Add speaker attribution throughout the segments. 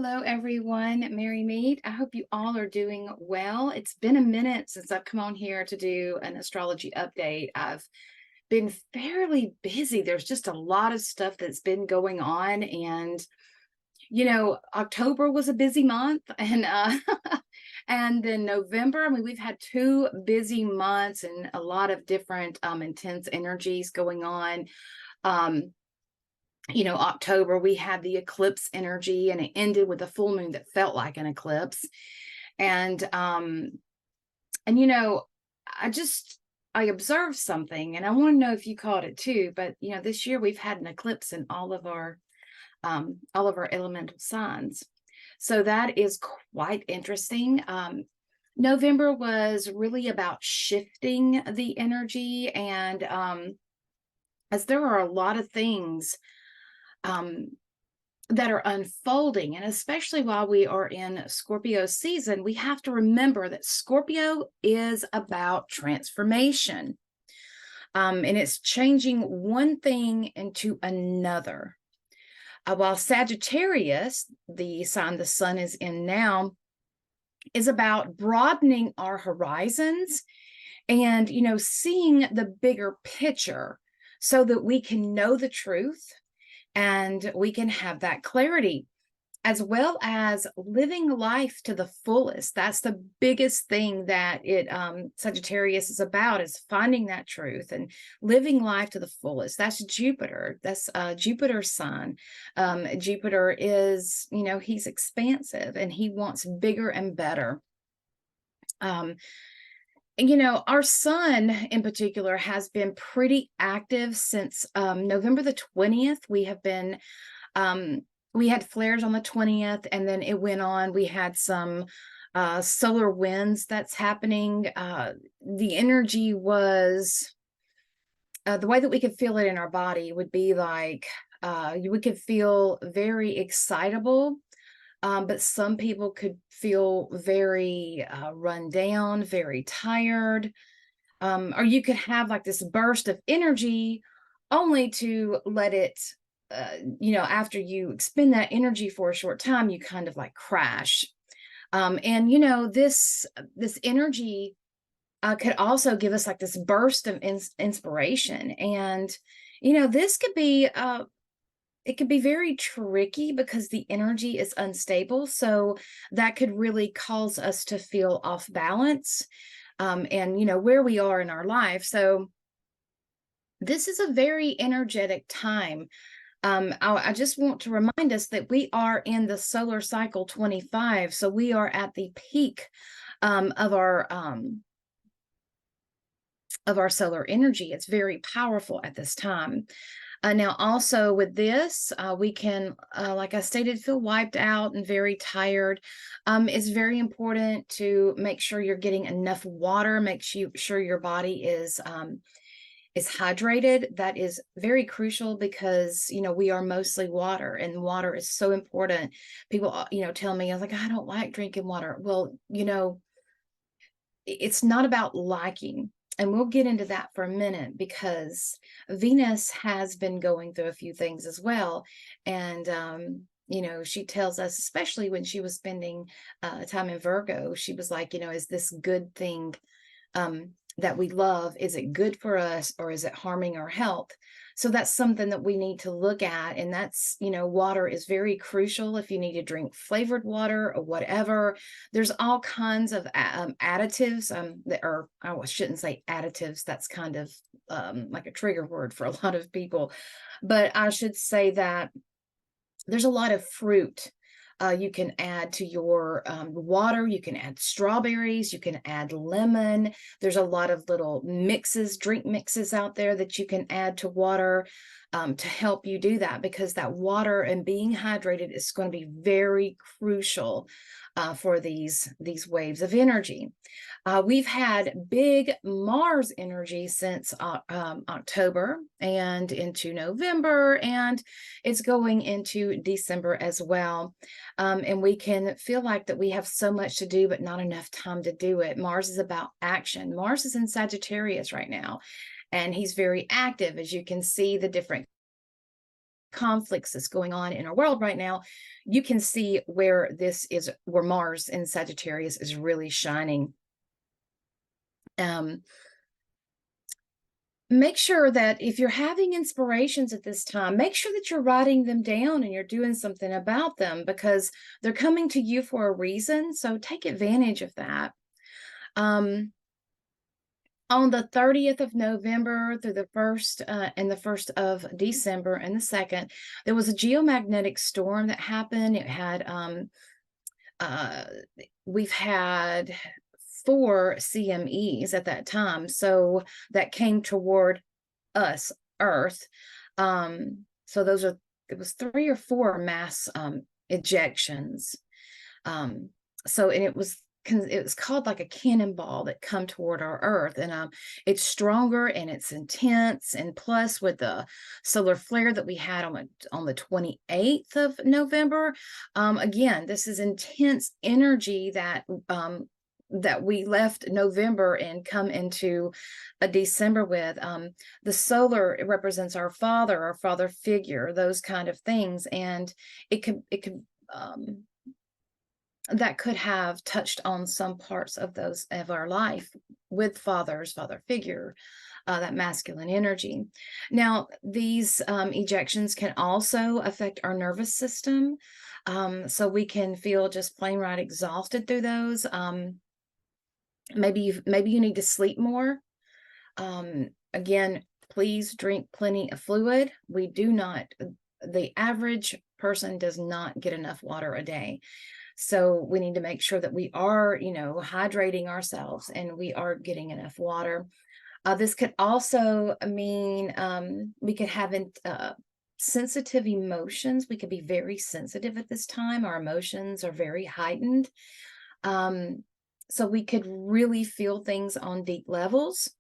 Speaker 1: Hello, everyone. Merry Meet. I hope you all are doing well. It's been a minute since I've come on here to do an astrology update. I've been fairly busy. There's just a lot of stuff that's been going on. And, October was a busy month. And, and then November, I mean, we've had 2 busy months and a lot of different intense energies going on. Um, October, we had the eclipse energy and it ended with a full moon that felt like an eclipse. And, and you know, I just, I observed something and I want to know if you caught it too, but this year we've had an eclipse in all of our elemental signs. So that is quite interesting. November was really about shifting the energy and, as there are a lot of things um, that are unfolding. And especially while we are in Scorpio season, we have to remember that Scorpio is about transformation. And it's changing one thing into another. While Sagittarius, the sign the sun is in now, is about broadening our horizons and, seeing the bigger picture so that we can know the truth and we can have that clarity, as well as living life to the fullest. That's the biggest thing that Sagittarius is about, is finding that truth and living life to the fullest. That's Jupiter. That's Jupiter's sign. Jupiter is, he's expansive and he wants bigger and better. Our sun in particular has been pretty active since November the 20th. We have been, we had flares on the 20th, and then it went on. We had some solar winds that's happening. The energy was, the way that we could feel it in our body would be like, we could feel very excitable. But some people could feel very run down, very tired, or you could have like this burst of energy only to let it, after you expend that energy for a short time, you kind of like crash. And this energy could also give us like this burst of inspiration. And, this could be it can be very tricky because the energy is unstable. So that could really cause us to feel off balance, and where we are in our life. So this is a very energetic time. I just want to remind us that we are in the solar cycle 25. So we are at the peak of our solar energy. It's very powerful at this time. Now, also with this, we can, like I stated, feel wiped out and very tired. It's very important to make sure you're getting enough water. Make sure your body is hydrated. That is very crucial because, we are mostly water, and water is so important. People, tell me, I was like, I don't like drinking water. Well, it's not about liking. And we'll get into that for a minute because Venus has been going through a few things as well. And, she tells us, especially when she was spending time in Virgo, she was like, is this good thing that we love? Is it good for us, or is it harming our health? So that's something that we need to look at. And that's, water is very crucial if you need to drink flavored water or whatever. There's all kinds of additives I shouldn't say additives. That's kind of like a trigger word for a lot of people. But I should say that there's a lot of fruit you can add to your water. You can add strawberries, you can add lemon. There's a lot of little mixes, drink mixes out there that you can add to water to help you do that, because that water and being hydrated is going to be very crucial for these waves of energy. We've had big Mars energy since October and into November, and it's going into December as well. And we can feel like that we have so much to do, but not enough time to do it. Mars is about action. Mars is in Sagittarius right now, and he's very active. As you can see, the different conflicts that's going on in our world right now, you can see where where Mars in Sagittarius is really shining. Make sure that if you're having inspirations at this time, make sure that you're writing them down and you're doing something about them, because they're coming to you for a reason. So take advantage of that. On the 30th of November through the 1st and the 1st of December and the 2nd, there was a geomagnetic storm that happened. It had we've had 4 CMEs at that time, so that came toward us, Earth. So it was 3 or 4 mass ejections. So, and it was called like a cannonball that come toward our Earth, and it's stronger and it's intense, and plus with the solar flare that we had on the 28th of November, again, this is intense energy that we left November and come into a December with. The solar, it represents our father figure, those kind of things, and it could that could have touched on some parts of our life with father figure, that masculine energy. Now, these ejections can also affect our nervous system, so we can feel just plain right exhausted through those. Maybe you need to sleep more. Again, please drink plenty of fluid. The average person does not get enough water a day. So we need to make sure that we are, hydrating ourselves and we are getting enough water. This could also mean we could have sensitive emotions. We could be very sensitive at this time. Our emotions are very heightened. So we could really feel things on deep levels.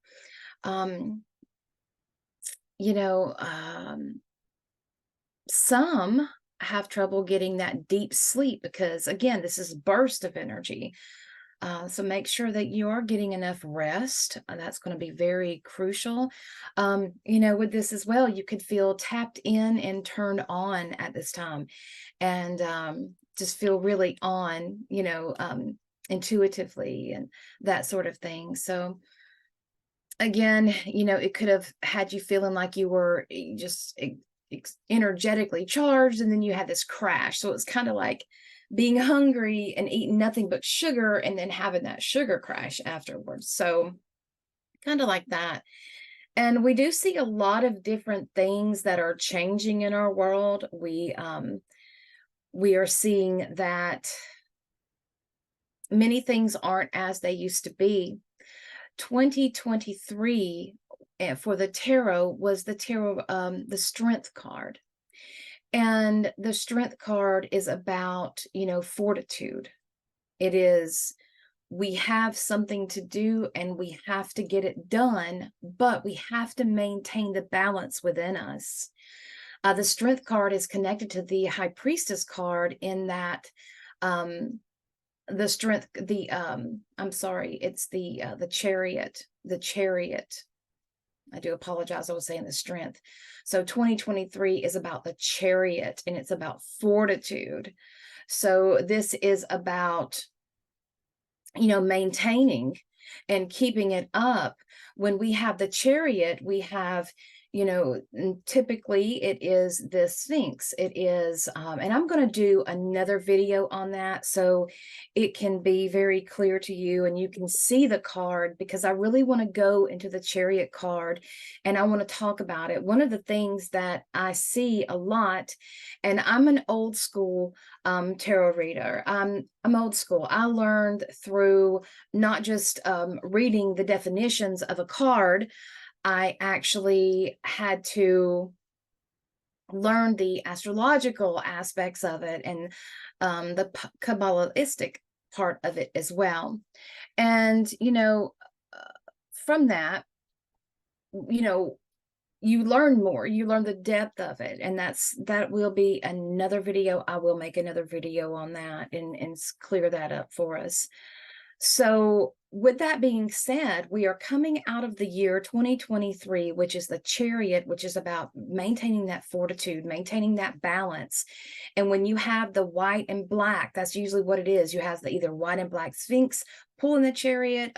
Speaker 1: Some have trouble getting that deep sleep because, again, this is burst of energy. So make sure that you are getting enough rest. That's going to be very crucial. With this as well, you could feel tapped in and turned on at this time, and just feel really on, intuitively and that sort of thing. So again, it could have had you feeling like you were just energetically charged, and then you had this crash. So it's kind of like being hungry and eating nothing but sugar and then having that sugar crash afterwards. So kind of like that. And we do see a lot of different things that are changing in our world. We are seeing that many things aren't as they used to be. 2023 for the tarot was the the Strength card. And the Strength card is about, fortitude. It is, we have something to do and we have to get it done, but we have to maintain the balance within us. The Strength card is connected to the High Priestess card in that the Strength, it's the Chariot. I do apologize. I was saying the Strength. So 2023 is about the Chariot, and it's about fortitude. So this is about, maintaining and keeping it up. When we have the Chariot, we have, typically it is the Sphinx. It is, and I'm going to do another video on that so it can be very clear to you and you can see the card, because I really want to go into the Chariot card and I want to talk about it. One of the things that I see a lot, and I'm an old school tarot reader. I'm old school. I learned through not just reading the definitions of a card. I actually had to learn the astrological aspects of it and the Kabbalistic part of it as well. And, from that, you learn more, you learn the depth of it. And that will be another video. I will make another video on that and clear that up for us. So with that being said, we are coming out of the year 2023, which is the Chariot, which is about maintaining that fortitude, maintaining that balance. And when you have the white and black, that's usually what it is. You have the either white and black Sphinx pulling the Chariot.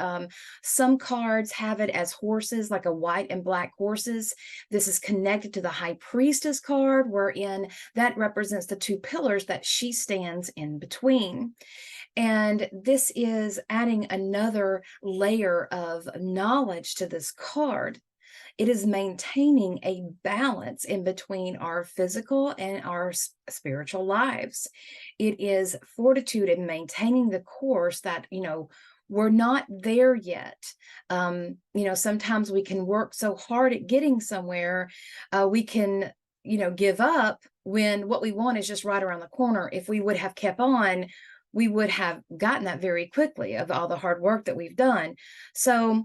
Speaker 1: Some cards have it as horses, like a white and black horses. This is connected to the High Priestess card, wherein that represents the two pillars that she stands in between. And this is adding another layer of knowledge to this card. It is maintaining a balance in between our physical and our spiritual lives. It is fortitude in maintaining the course that, we're not there yet. Sometimes we can work so hard at getting somewhere, we can, give up when what we want is just right around the corner. If we would have kept on, we would have gotten that very quickly of all the hard work that we've done. So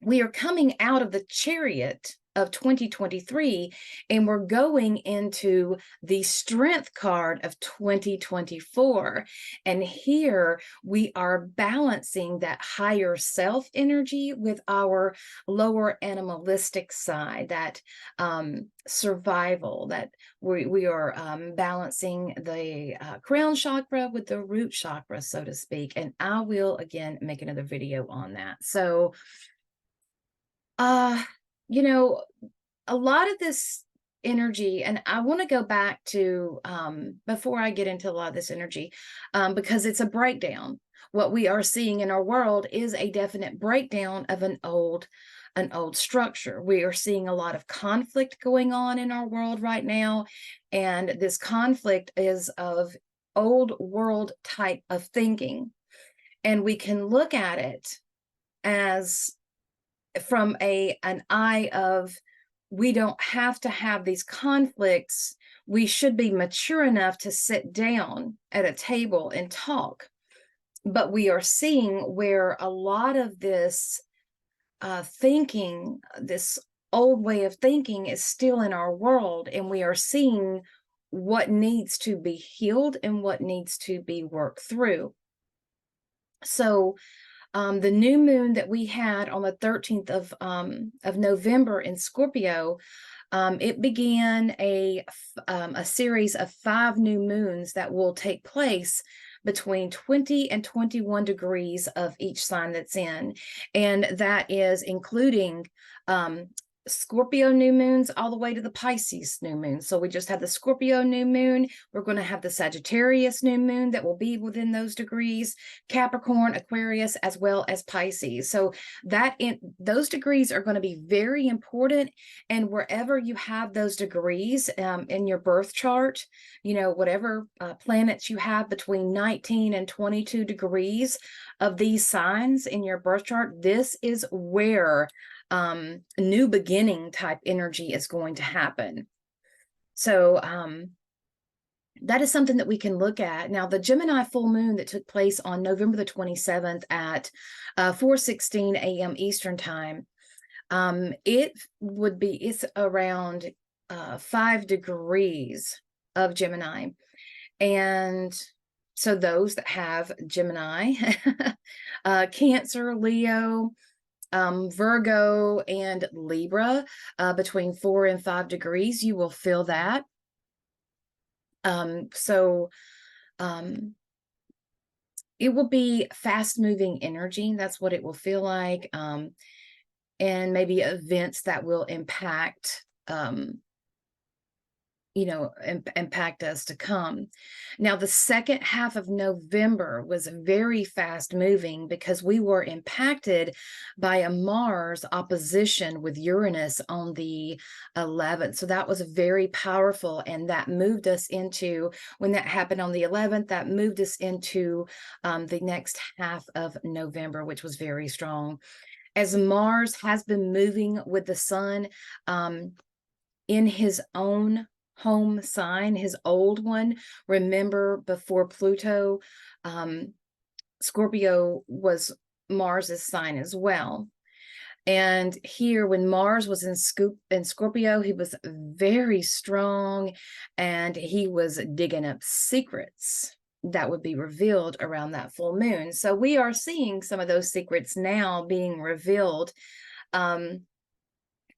Speaker 1: we are coming out of the Chariot of 2023, and we're going into the Strength card of 2024. And here we are balancing that higher self energy with our lower animalistic side, that survival, that we are balancing the crown chakra with the root chakra, so to speak. And I will again make another video on that. So a lot of this energy, and I want to go back to before I get into a lot of this energy, because it's a breakdown. What we are seeing in our world is a definite breakdown of an old structure. We are seeing a lot of conflict going on in our world right now, and this conflict is of old world type of thinking, and we can look at it as from an eye of, we don't have to have these conflicts. We should be mature enough to sit down at a table and talk. But we are seeing where a lot of this thinking, this old way of thinking, is still in our world, and we are seeing what needs to be healed and what needs to be worked through. So the new moon that we had on the 13th of November in Scorpio, it began a series of 5 new moons that will take place between 20 and 21 degrees of each sign that's in. And that is including Scorpio new moons all the way to the Pisces new moon. So we just had the Scorpio new moon. We're going to have the Sagittarius new moon that will be within those degrees, Capricorn, Aquarius, as well as Pisces. So those degrees are going to be very important. And wherever you have those degrees in your birth chart, whatever planets you have between 19 and 22 degrees of these signs in your birth chart, this is where new beginning type energy is going to happen. So that is something that we can look at. Now, the Gemini full moon that took place on November the 27th at 4:16 a.m. Eastern time, it's around 5 degrees of Gemini. And so those that have Gemini, Cancer, Leo, Virgo, and Libra, between 4 and 5 degrees, you will feel that. It will be fast moving energy. That's what it will feel like. And maybe events that will impact impact us to come. Now, the second half of November was very fast moving because we were impacted by a Mars opposition with Uranus on the 11th. So that was very powerful. And that moved us into, when that happened on the 11th, that moved us into the next half of November, which was very strong. As Mars has been moving with the sun in his own home sign, his old one. Remember, before Pluto, Scorpio was Mars's sign as well. And here, when Mars was in Scorpio, he was very strong, and he was digging up secrets. that would be revealed around that full moon. So we are seeing some of those secrets now being revealed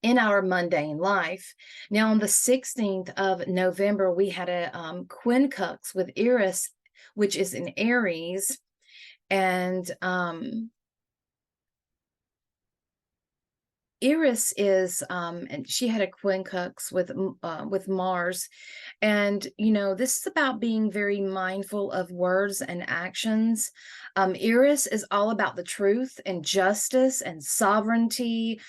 Speaker 1: in our mundane life. Now, on the 16th of November, we had a quincunx with Eris, which is in Aries, and Eris is, and she had a quincunx with Mars, and this is about being very mindful of words and actions. Eris is all about the truth and justice and sovereignty,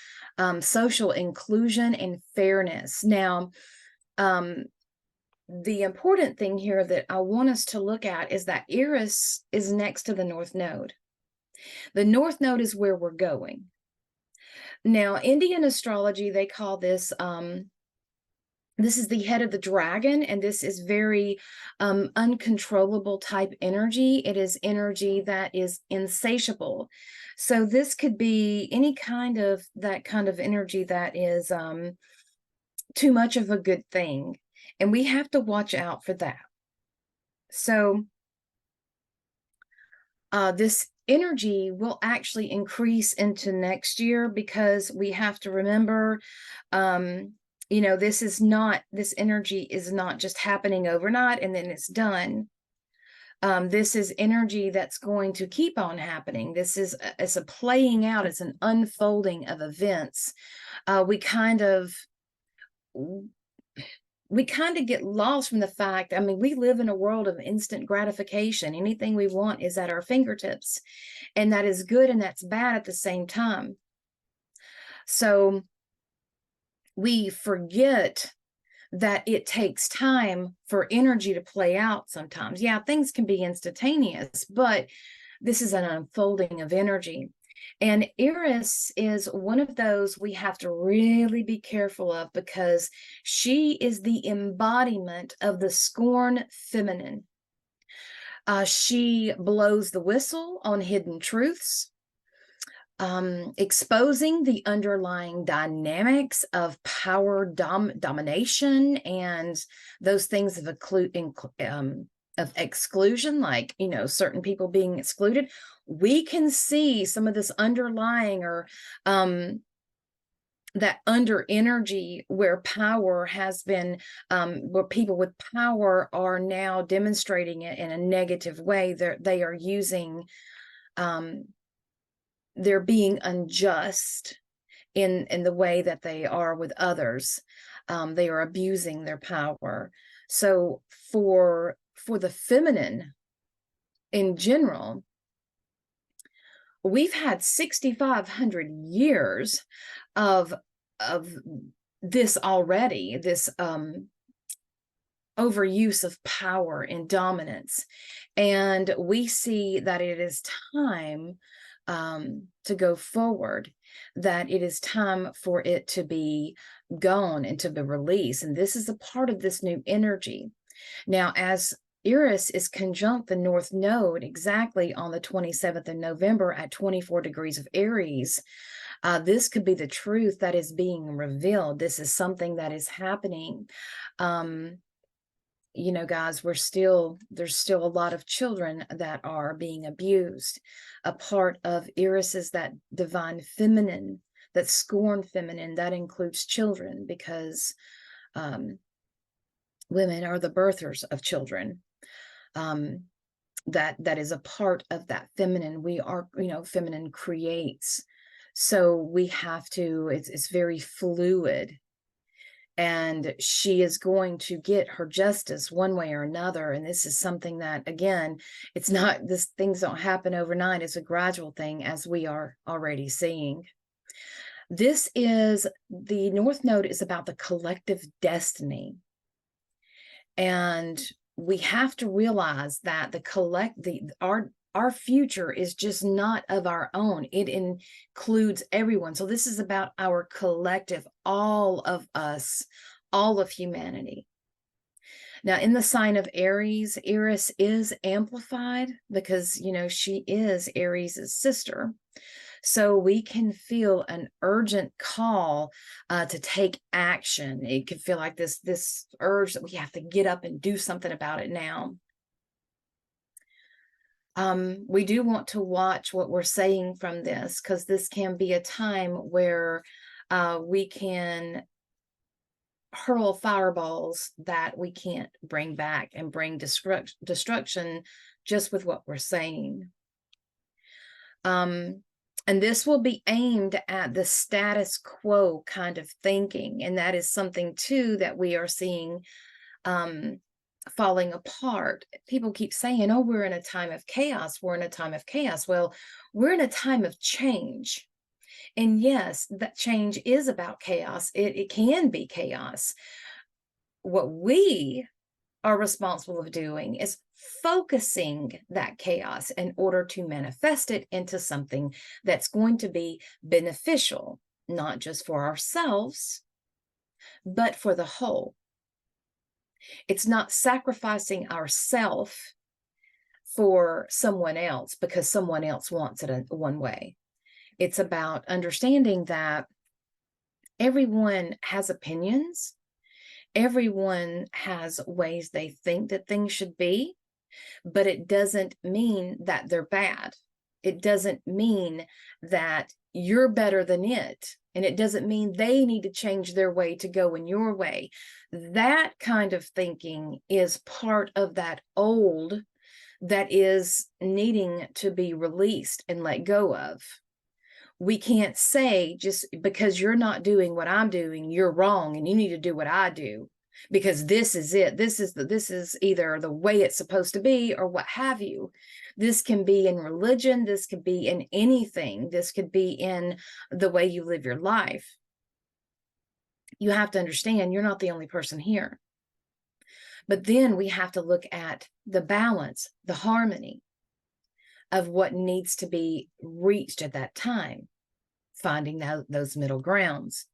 Speaker 1: social inclusion and fairness. Now, the important thing here that I want us to look at is that Eris is next to the North Node. The North Node is where we're going. Now, Indian astrology, they call this, this is the head of the dragon, and this is very uncontrollable type energy. It is energy that is insatiable. So this could be any kind of that kind of energy that is too much of a good thing. And we have to watch out for that. So this energy will actually increase into next year, because we have to remember, this energy is not just happening overnight and then it's done. This is energy that's going to keep on happening. It's a playing out, it's an unfolding of events. We kind of get lost from the fact, we live in a world of instant gratification. Anything we want is at our fingertips, and that is good and that's bad at the same time. So we forget that it takes time for energy to play out sometimes. Yeah, things can be instantaneous, but this is an unfolding of energy. And Eris is one of those we have to really be careful of, because she is the embodiment of the scorn feminine. She blows the whistle on hidden truths, exposing the underlying dynamics of power domination and those things of exclusion, like, certain people being excluded. We can see some of this underlying or that under energy where power has been, where people with power are now demonstrating it in a negative way. They are using, they're being unjust in the way that they are with others. They are abusing their power. So for the feminine in general, we've had 6,500 years of this already, this overuse of power and dominance. And we see that it is time to go forward, that it is time for it to be gone and to be released. And this is a part of this new energy. Now, as Eris is conjunct the North Node exactly on the 27th of November at 24 degrees of Aries, this could be the truth that is being revealed. This is something that is happening. Guys, there's still a lot of children that are being abused. A part of Eris is that divine feminine, that scorn feminine, that includes children, because women are the birthers of children. That is a part of that feminine. We are, feminine creates. So we have to, it's very fluid. And she is going to get her justice one way or another. And this is something that, again, it's not, things don't happen overnight. It's a gradual thing, as we are already seeing. The North Node is about the collective destiny. And we have to realize that our future is just not of our own. It includes everyone. So this is about our collective, all of us, all of humanity. Now, in the sign of Aries, Eris is amplified because, she is Aries' sister. So we can feel an urgent call to take action. It can feel like this urge that we have to get up and do something about it now. We do want to watch what we're saying from this, because this can be a time where we can hurl fireballs that we can't bring back and bring destruction just with what we're saying. And this will be aimed at the status quo kind of thinking. And that is something too that we are seeing falling apart. People keep saying, oh, we're in a time of chaos. We're in a time of chaos. Well, we're in a time of change. And yes, that change is about chaos. It can be chaos. What we are responsible of doing is focusing that chaos in order to manifest it into something that's going to be beneficial, not just for ourselves, but for the whole. It's not sacrificing ourself for someone else because someone else wants it one way. It's about understanding that everyone has opinions. Everyone has ways they think that things should be, but it doesn't mean that they're bad. It doesn't mean that you're better than it. And it doesn't mean they need to change their way to go in your way. That kind of thinking is part of that old that is needing to be released and let go of. We can't say just because you're not doing what I'm doing, you're wrong and you need to do what I do, because this is it. This is either the way it's supposed to be or what have you. This can be in religion. This could be in anything. This could be in the way you live your life. You have to understand you're not the only person here. But then we have to look at the balance, the harmony of what needs to be reached at that time, finding those middle grounds.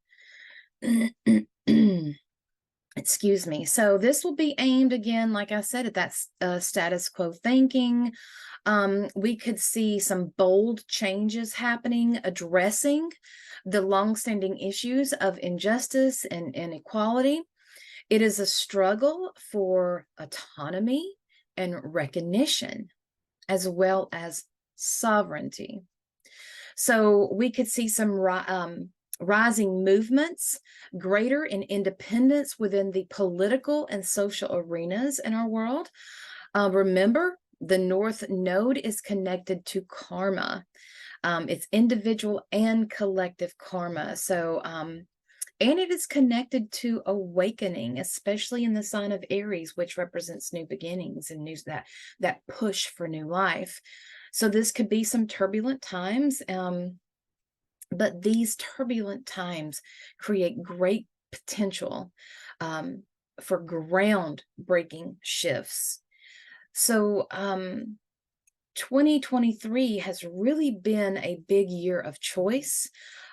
Speaker 1: Excuse me. So this will be aimed again, like I said, at that status quo thinking. We could see some bold changes happening, addressing the longstanding issues of injustice and inequality. It is a struggle for autonomy and recognition, as well as sovereignty. So we could see some rising movements, greater in independence within the political and social arenas in our world. Remember, the North Node is connected to karma. It's individual and collective karma. So, and it is connected to awakening, especially in the sign of Aries, which represents new beginnings and that push for new life. So this could be some turbulent times, but these turbulent times create great potential for ground-breaking shifts. So 2023 has really been a big year of choice.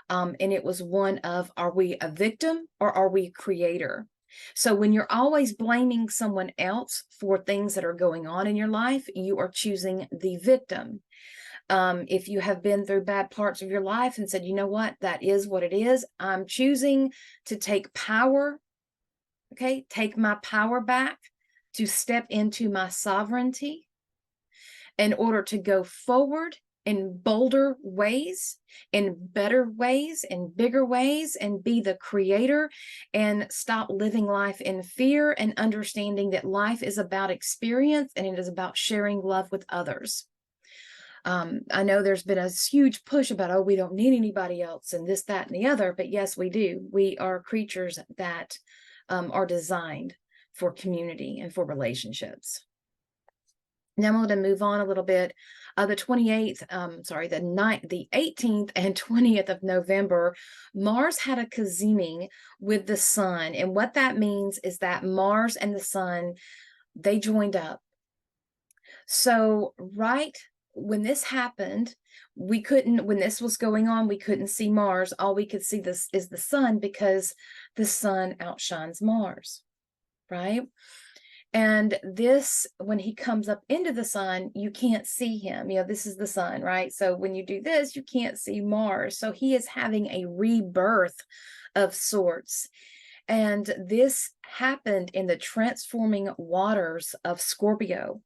Speaker 1: And it was one of, are we a victim or are we a creator? So when you're always blaming someone else for things that are going on in your life, you are choosing the victim. If you have been through bad parts of your life and said, you know what, that is what it is, I'm choosing to take power, okay, take my power back, to step into my sovereignty in order to go forward in bolder ways, in better ways, in bigger ways, and be the creator, and stop living life in fear and understanding that life is about experience and it is about sharing love with others. I know there's been a huge push about, oh, we don't need anybody else and this, that, and the other, but yes, we do. We are creatures that are designed for community and for relationships. Now I'm going to move on a little bit. The 18th and 20th of November, Mars had a conjoining with the sun. And what that means is that Mars and the sun, they joined up. So right when this happened, when this was going on, we couldn't see Mars. All we could see this is the sun, because the sun outshines Mars, right? And this, when he comes up into the sun, you can't see him. You know, this is the sun, right? So when you do this, you can't see Mars. So he is having a rebirth of sorts. And this happened in the transforming waters of Scorpio.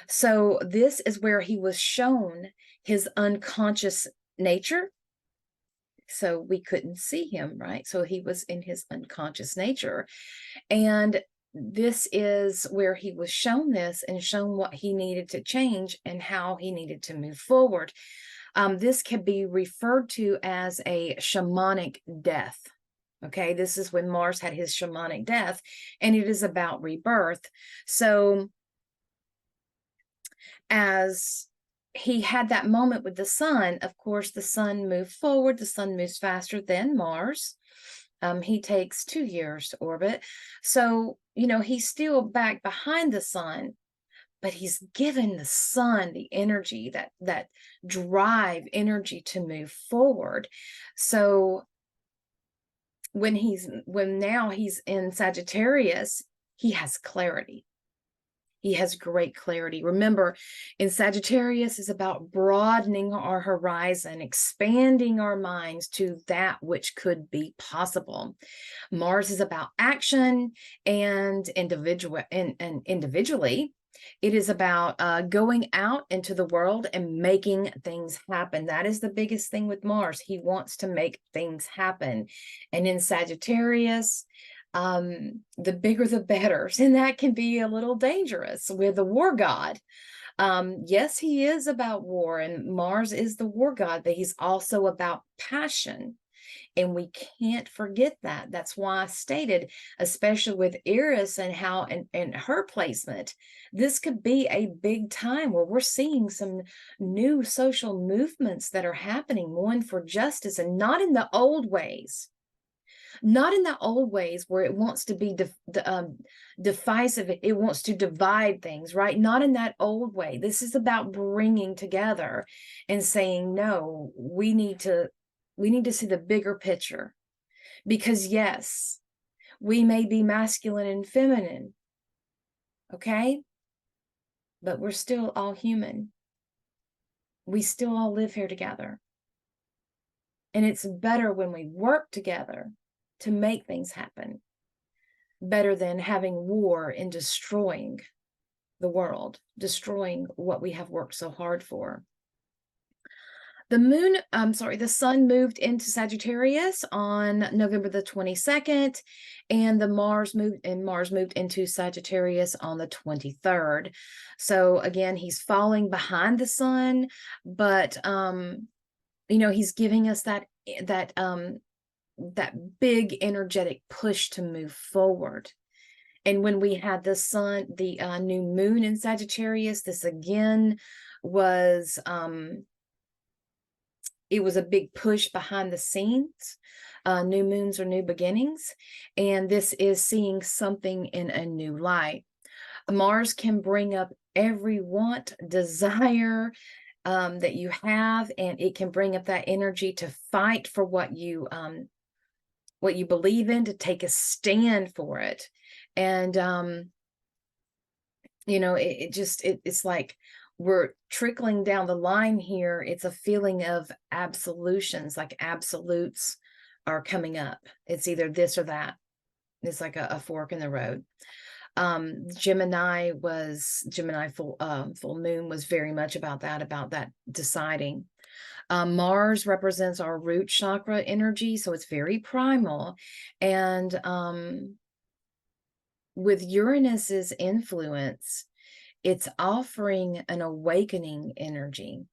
Speaker 1: So this is where he was shown his unconscious nature. So we couldn't see him, right? So he was in his unconscious nature. And this is where he was shown this and shown what he needed to change and how he needed to move forward. This can be referred to as a shamanic death. Okay, this is when Mars had his shamanic death, and it is about rebirth. So as he had that moment with the sun, of course, the sun moved forward. The sun moves faster than Mars. He takes 2 years to orbit. So, he's still back behind the sun, but he's given the sun the energy, that drive energy to move forward. So when now he's in Sagittarius, he has clarity. He has great clarity. Remember, in Sagittarius is about broadening our horizon, expanding our minds to that which could be possible. Mars is about action and individually, it is about going out into the world and making things happen. That is the biggest thing with Mars. He wants to make things happen. And in Sagittarius, the bigger the better. And that can be a little dangerous with the war god. Yes, he is about war, and Mars is the war god, but he's also about passion. And we can't forget that. That's why I stated, especially with Eris and how and her placement, this could be a big time where we're seeing some new social movements that are happening, one for justice, and not in the old ways. Not in the old ways where it wants to be divisive. It wants to divide things, right? Not in that old way. This is about bringing together and saying, no, we need to see the bigger picture. Because yes, we may be masculine and feminine, okay? But we're still all human. We still all live here together. And it's better when we work together to make things happen, better than having war and destroying the world, destroying what we have worked so hard for. The sun moved into Sagittarius on November the 22nd, and Mars moved into Sagittarius on the 23rd. So again, he's falling behind the sun, but he's giving us that big energetic push to move forward. And when we had the new moon in Sagittarius, this again was it was a big push behind the scenes. New moons are new beginnings, and this is seeing something in a new light. Mars can bring up every want, desire that you have, and it can bring up that energy to fight for what you believe in, to take a stand for it. And it's like we're trickling down the line here. It's a feeling of absolutions, like absolutes are coming up. It's either this or that. It's like a fork in the road. Gemini full moon was very much about that deciding. Mars represents our root chakra energy, so it's very primal. And with Uranus's influence, it's offering an awakening energy.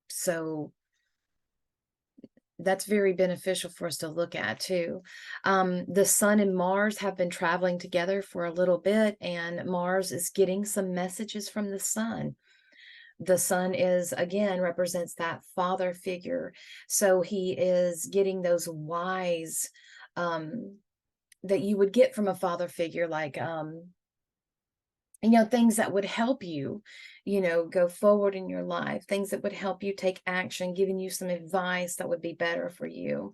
Speaker 1: So that's very beneficial for us to look at too. The sun and Mars have been traveling together for a little bit, and Mars is getting some messages from the sun. The sun again represents that father figure. So he is getting those wise that you would get from a father figure, like things that would help you, go forward in your life, things that would help you take action, giving you some advice that would be better for you.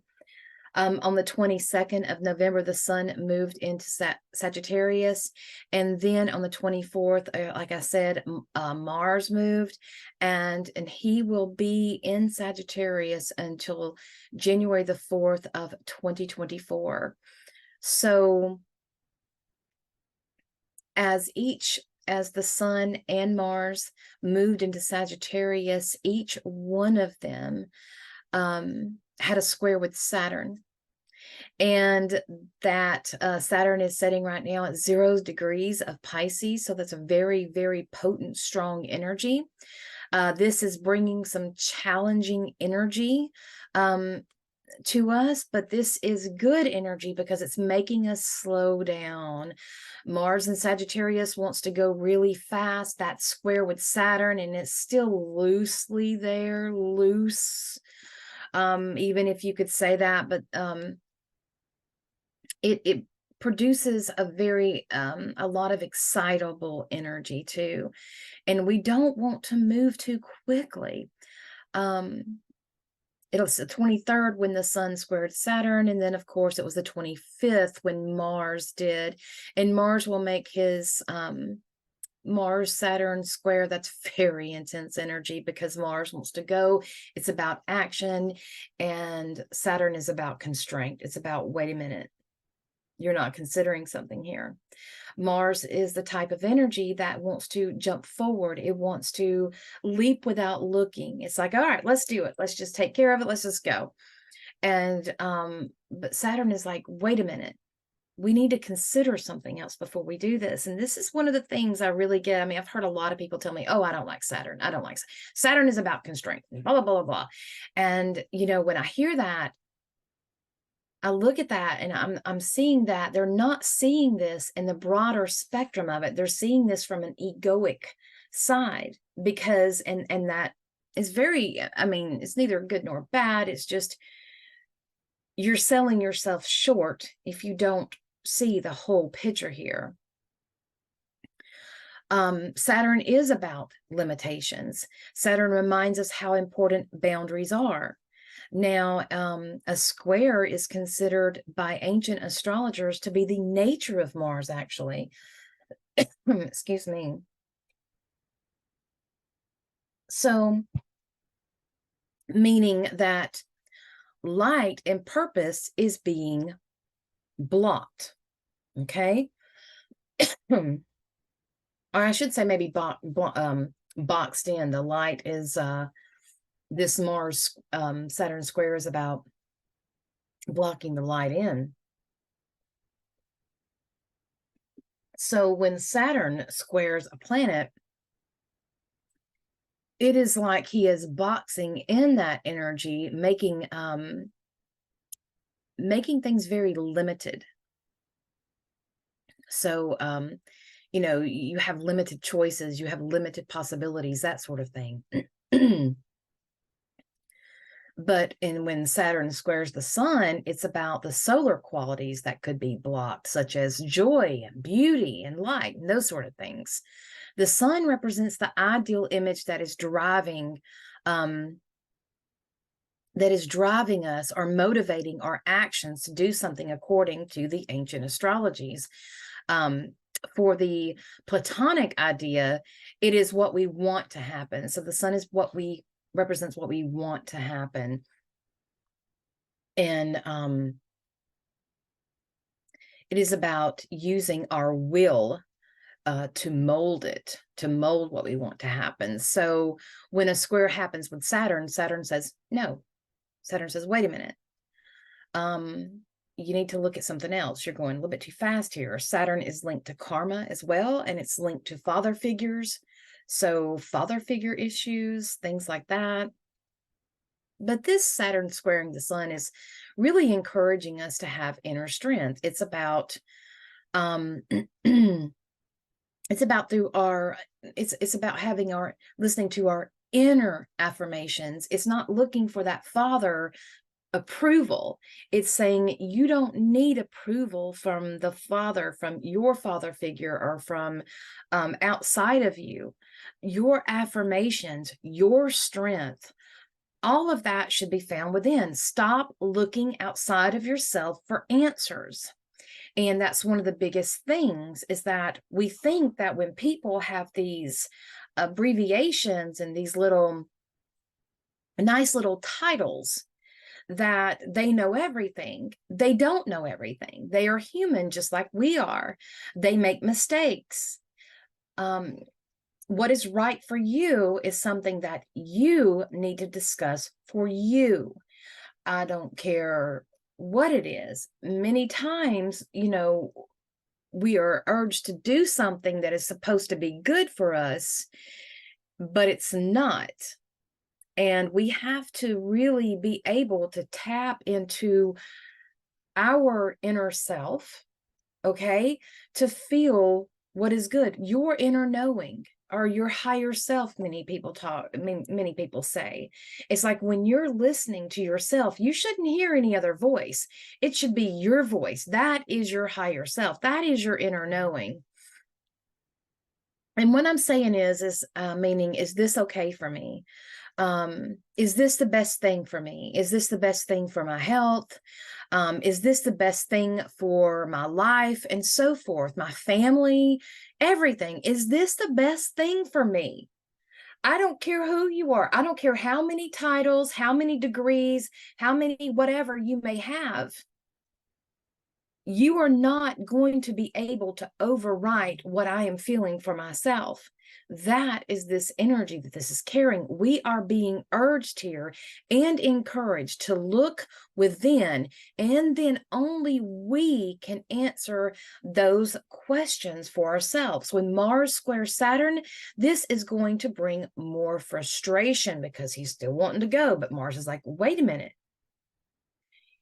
Speaker 1: On the 22nd of November, the sun moved into Sagittarius. And then on the 24th, like I said, Mars moved, and he will be in Sagittarius until January the 4th of 2024. So as each as the Sun and Mars moved into Sagittarius, each one of them had a square with Saturn. And that Saturn is setting right now at 0 degrees of Pisces. So that's a very, very potent, strong energy. This is bringing some challenging energy to us, but this is good energy because it's making us slow down. Mars in Sagittarius wants to go really fast. That's square with Saturn, and it's still loosely there, loose, even if you could say that, but it produces a lot of excitable energy too, and we don't want to move too quickly. It was the 23rd when the Sun squared Saturn, and then of course it was the 25th when Mars did, and Mars will make his Mars Saturn square. That's very intense energy because Mars wants to go. It's about action, and Saturn is about constraint. It's about, wait a minute, you're not considering something here. Mars is the type of energy that wants to jump forward. It wants to leap without looking. It's like, all right, let's do it. Let's just take care of it. Let's just go. And but Saturn is like, wait a minute. We need to consider something else before we do this. And this is one of the things I really get. I mean, I've heard a lot of people tell me, oh, I don't like Saturn. I don't like Saturn is about constraint, blah, blah, blah, blah, blah. And, you know, when I hear that, I look at that and I'm seeing that they're not seeing this in the broader spectrum of it. They're seeing this from an egoic side because, and that is very, I mean, it's neither good nor bad. It's just, you're selling yourself short if you don't see the whole picture here. Saturn is about limitations. Saturn reminds us how important boundaries are. Now, a square is considered by ancient astrologers to be the nature of Mars, actually. Excuse me. So, meaning that light and purpose is being blocked, okay? Or I should say maybe boxed in. The light is... this Mars Saturn square is about blocking the light in. So when Saturn squares a planet, it is like he is boxing in that energy, making things very limited. So you know, you have limited choices, you have limited possibilities, that sort of thing. But when Saturn squares the Sun, it's about the solar qualities that could be blocked, such as joy and beauty and light and those sort of things. The Sun represents the ideal image that is driving us or motivating our actions to do something according to the ancient astrologies. For the Platonic idea, it is what we want to happen. So the Sun is represents what we want to happen. And it is about using our will to mold what we want to happen. So when a square happens with Saturn, Saturn says, no. Saturn says, wait a minute. You need to look at something else. You're going a little bit too fast here. Saturn is linked to karma as well, and it's linked to father figures. So father figure issues, things like that. But this Saturn squaring the Sun is really encouraging us to have inner strength. It's about it's about listening to our inner affirmations. It's not looking for that father approval. It's saying you don't need approval from the father, from your father figure, or from outside of you. Your affirmations, your strength, all of that should be found within. Stop looking outside of yourself for answers. And that's one of the biggest things, is that we think that when people have these abbreviations and these nice little titles, that they know everything. They don't know everything. They are human just like we are. They make mistakes. What is right for you is something that you need to discuss for you. I don't care what it is. Many times, we are urged to do something that is supposed to be good for us, but it's not. And we have to really be able to tap into our inner self, okay, to feel what is good, your inner knowing or your higher self. Many people many people say it's like when you're listening to yourself, you shouldn't hear any other voice. It should be your voice. That is your higher self. That is your inner knowing. And what I'm saying is meaning, is this okay for me? Is this the best thing for me? Is this the best thing for my health? Is this the best thing for my life and so forth, my family, everything? Is this the best thing for me? I don't care who you are. I don't care how many titles, how many degrees, how many whatever you may have. You are not going to be able to overwrite what I am feeling for myself. That is this energy that this is carrying. We are being urged here and encouraged to look within, and then only we can answer those questions for ourselves. When Mars squares Saturn, this is going to bring more frustration because he's still wanting to go, but Mars is like, wait a minute.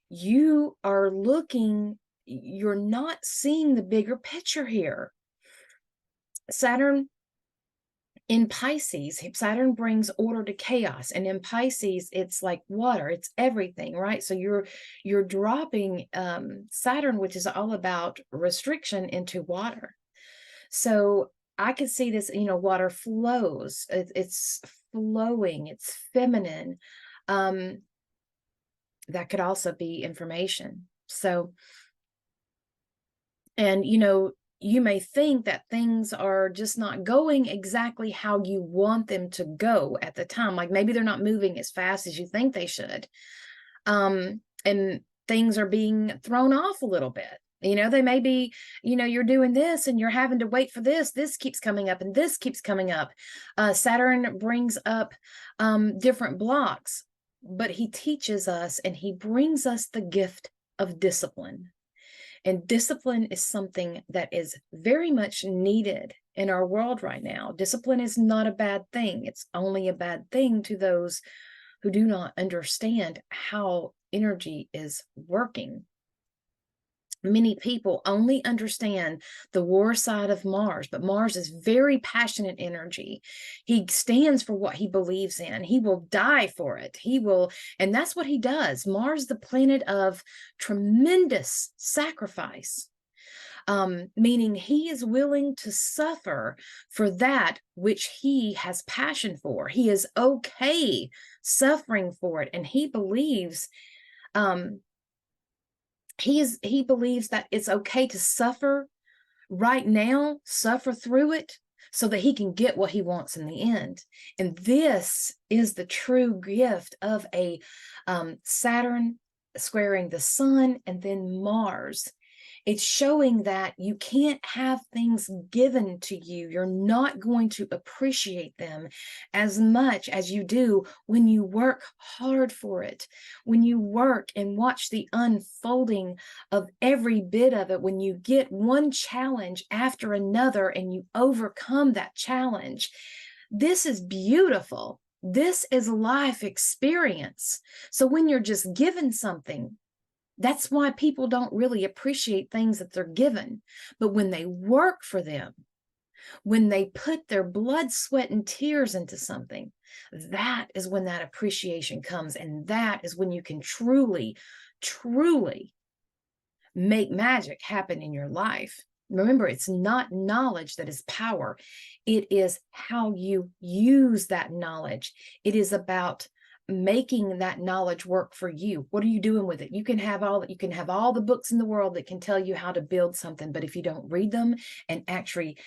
Speaker 1: You are looking, you're not seeing the bigger picture here. Saturn in Pisces, Saturn brings order to chaos, and in Pisces it's like water, it's everything, right? So you're dropping Saturn, which is all about restriction, into water. So I could see this, water flows, it's flowing, it's feminine. That could also be information. So, and you may think that things are just not going exactly how you want them to go at the time. Like maybe they're not moving as fast as you think they should. And things are being thrown off a little bit. They may be, you're doing this and you're having to wait for this. This keeps coming up and this keeps coming up. Saturn brings up different blocks, but he teaches us and he brings us the gift of discipline. And discipline is something that is very much needed in our world right now. Discipline is not a bad thing. It's only a bad thing to those who do not understand how energy is working. Many people only understand the war side of Mars, but Mars is very passionate energy. He stands for what he believes in. He will die for it. And that's what he does. Mars, the planet of tremendous sacrifice, meaning he is willing to suffer for that which he has passion for. He is okay suffering for it, and he believes he believes that it's okay to suffer right now, suffer through it, so that he can get what he wants in the end. And this is the true gift of a Saturn squaring the sun and then Mars. It's showing that you can't have things given to you. You're not going to appreciate them as much as you do when you work hard for it, when you work and watch the unfolding of every bit of it, when you get one challenge after another and you overcome that challenge. This is beautiful. This is life experience. So when you're just given something, that's why people don't really appreciate things that they're given. But when they work for them, when they put their blood, sweat, and tears into something, that is when that appreciation comes. And that is when you can truly, truly make magic happen in your life. Remember, it's not knowledge that is power. It is how you use that knowledge. It is about making that knowledge work for you. What are you doing with it? You can have all the books in the world that can tell you how to build something, but if you don't read them and actually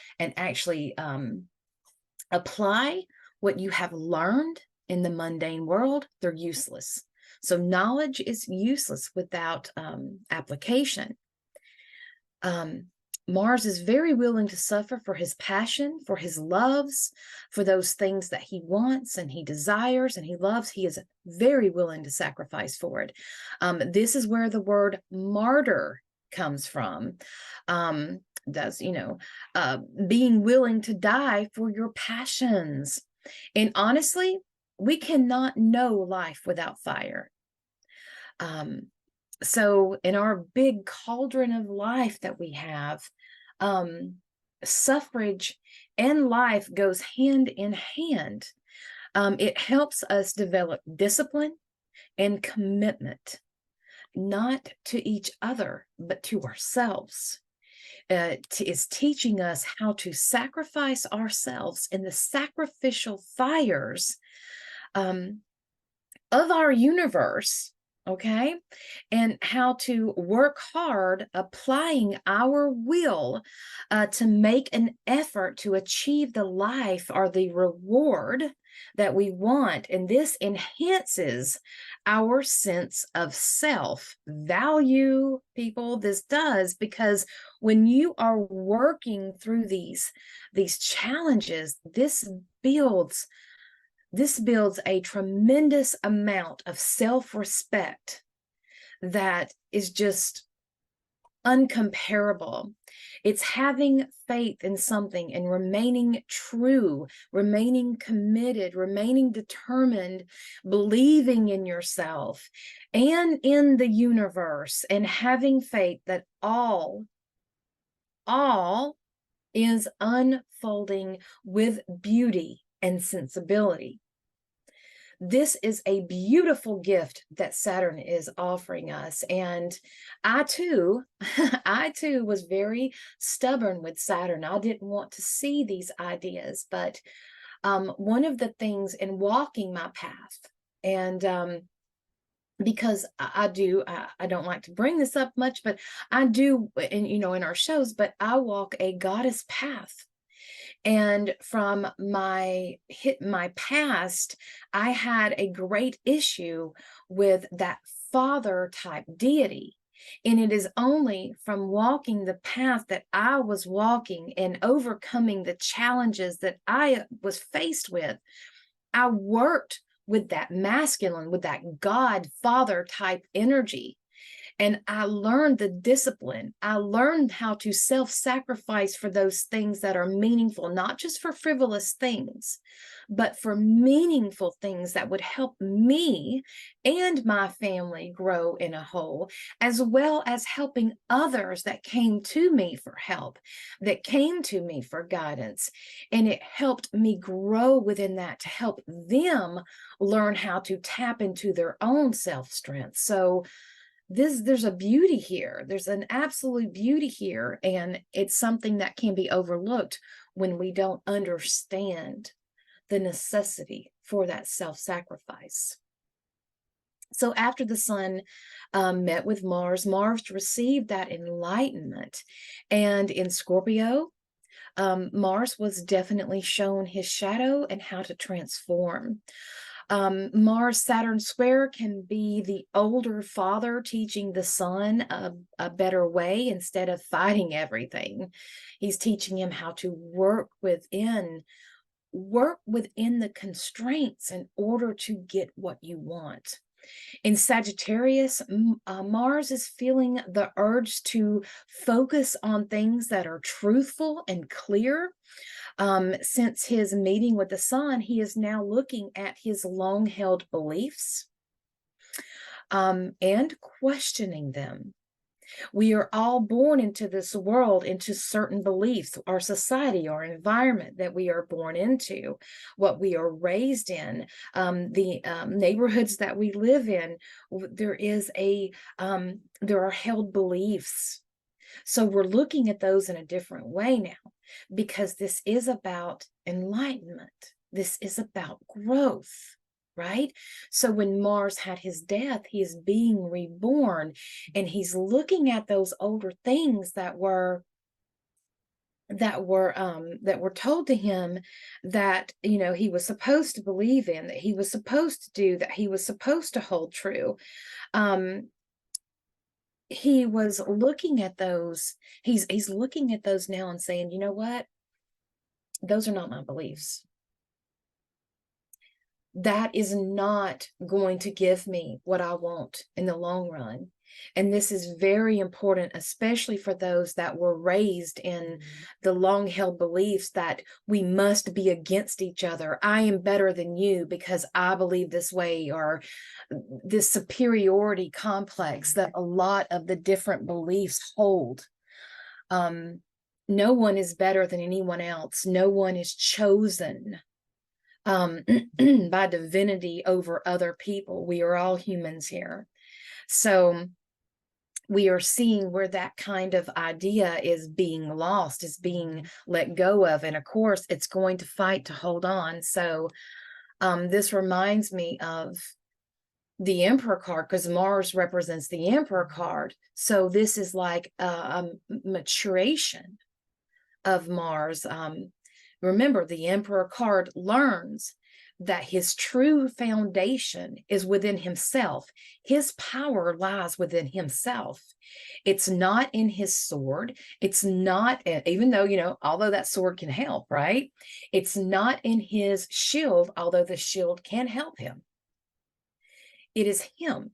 Speaker 1: apply what you have learned in the mundane world, they're useless. So knowledge is useless without application. Mars is very willing to suffer for his passion, for his loves, for those things that he wants and he desires and he loves. He is very willing to sacrifice for it. This is where the word martyr comes from. Being willing to die for your passions. And honestly, we cannot know life without fire. So in our big cauldron of life that we have, suffrage and life goes hand in hand. It helps us develop discipline and commitment, not to each other, but to ourselves. Is teaching us how to sacrifice ourselves in the sacrificial fires of our universe, okay? And how to work hard applying our will to make an effort to achieve the life or the reward that we want. And this enhances our sense of self-value, people. This does, because when you are working through these challenges, this builds a tremendous amount of self-respect that is just uncomparable. It's having faith in something and remaining true, remaining committed, remaining determined, believing in yourself and in the universe, and having faith that all is unfolding with beauty and sensibility. This is a beautiful gift that Saturn is offering us. And I too was very stubborn with Saturn. I didn't want to see these ideas, but one of the things in walking my path, and because I don't like to bring this up much, but I do, in our shows, but I walk a goddess path. And from my past, I had a great issue with that father type deity. And it is only from walking the path that I was walking and overcoming the challenges that I was faced with. I worked with that masculine, with that God father type energy. And I learned the discipline. I learned how to self-sacrifice for those things that are meaningful, not just for frivolous things, but for meaningful things that would help me and my family grow in a whole, as well as helping others that came to me for help, that came to me for guidance. And it helped me grow within that to help them learn how to tap into their own self-strength. So there's a beauty here. There's an absolute beauty here. And it's something that can be overlooked when we don't understand the necessity for that self-sacrifice. So after the sun met with Mars, Mars received that enlightenment. And in Scorpio, Mars was definitely shown his shadow and how to transform. Mars-Saturn square can be the older father teaching the son a better way instead of fighting everything. He's teaching him how to work within the constraints in order to get what you want. In Sagittarius, Mars is feeling the urge to focus on things that are truthful and clear. Since his meeting with the sun, he is now looking at his long-held beliefs and questioning them. We are all born into this world, into certain beliefs, our society, our environment that we are born into, what we are raised in, the neighborhoods that we live in. There are held beliefs. So we're looking at those in a different way now, because this is about enlightenment. This is about growth, right? So when Mars had his death, he is being reborn, and he's looking at those older things that were told to him that he was supposed to believe in, that he was supposed to do, that he was supposed to hold true. he was looking at those, he's looking at those now and saying, you know what? Those are not my beliefs. That is not going to give me what I want in the long run. And this is very important, especially for those that were raised in the long held beliefs that we must be against each other. I am better than you because I believe this way, or this superiority complex that a lot of the different beliefs hold. No one is better than anyone else. No one is chosen by divinity over other people. We are all humans here. So we are seeing where that kind of idea is being lost, is being let go of. And of course, it's going to fight to hold on. So this reminds me of the Emperor card, because Mars represents the Emperor card. So this is like a maturation of Mars. Remember, the Emperor card learns that his true foundation is within himself. His power lies within himself. It's not in his sword. It's not, even though, you know, although that sword can help, right? It's not in his shield, although the shield can help him. It is him.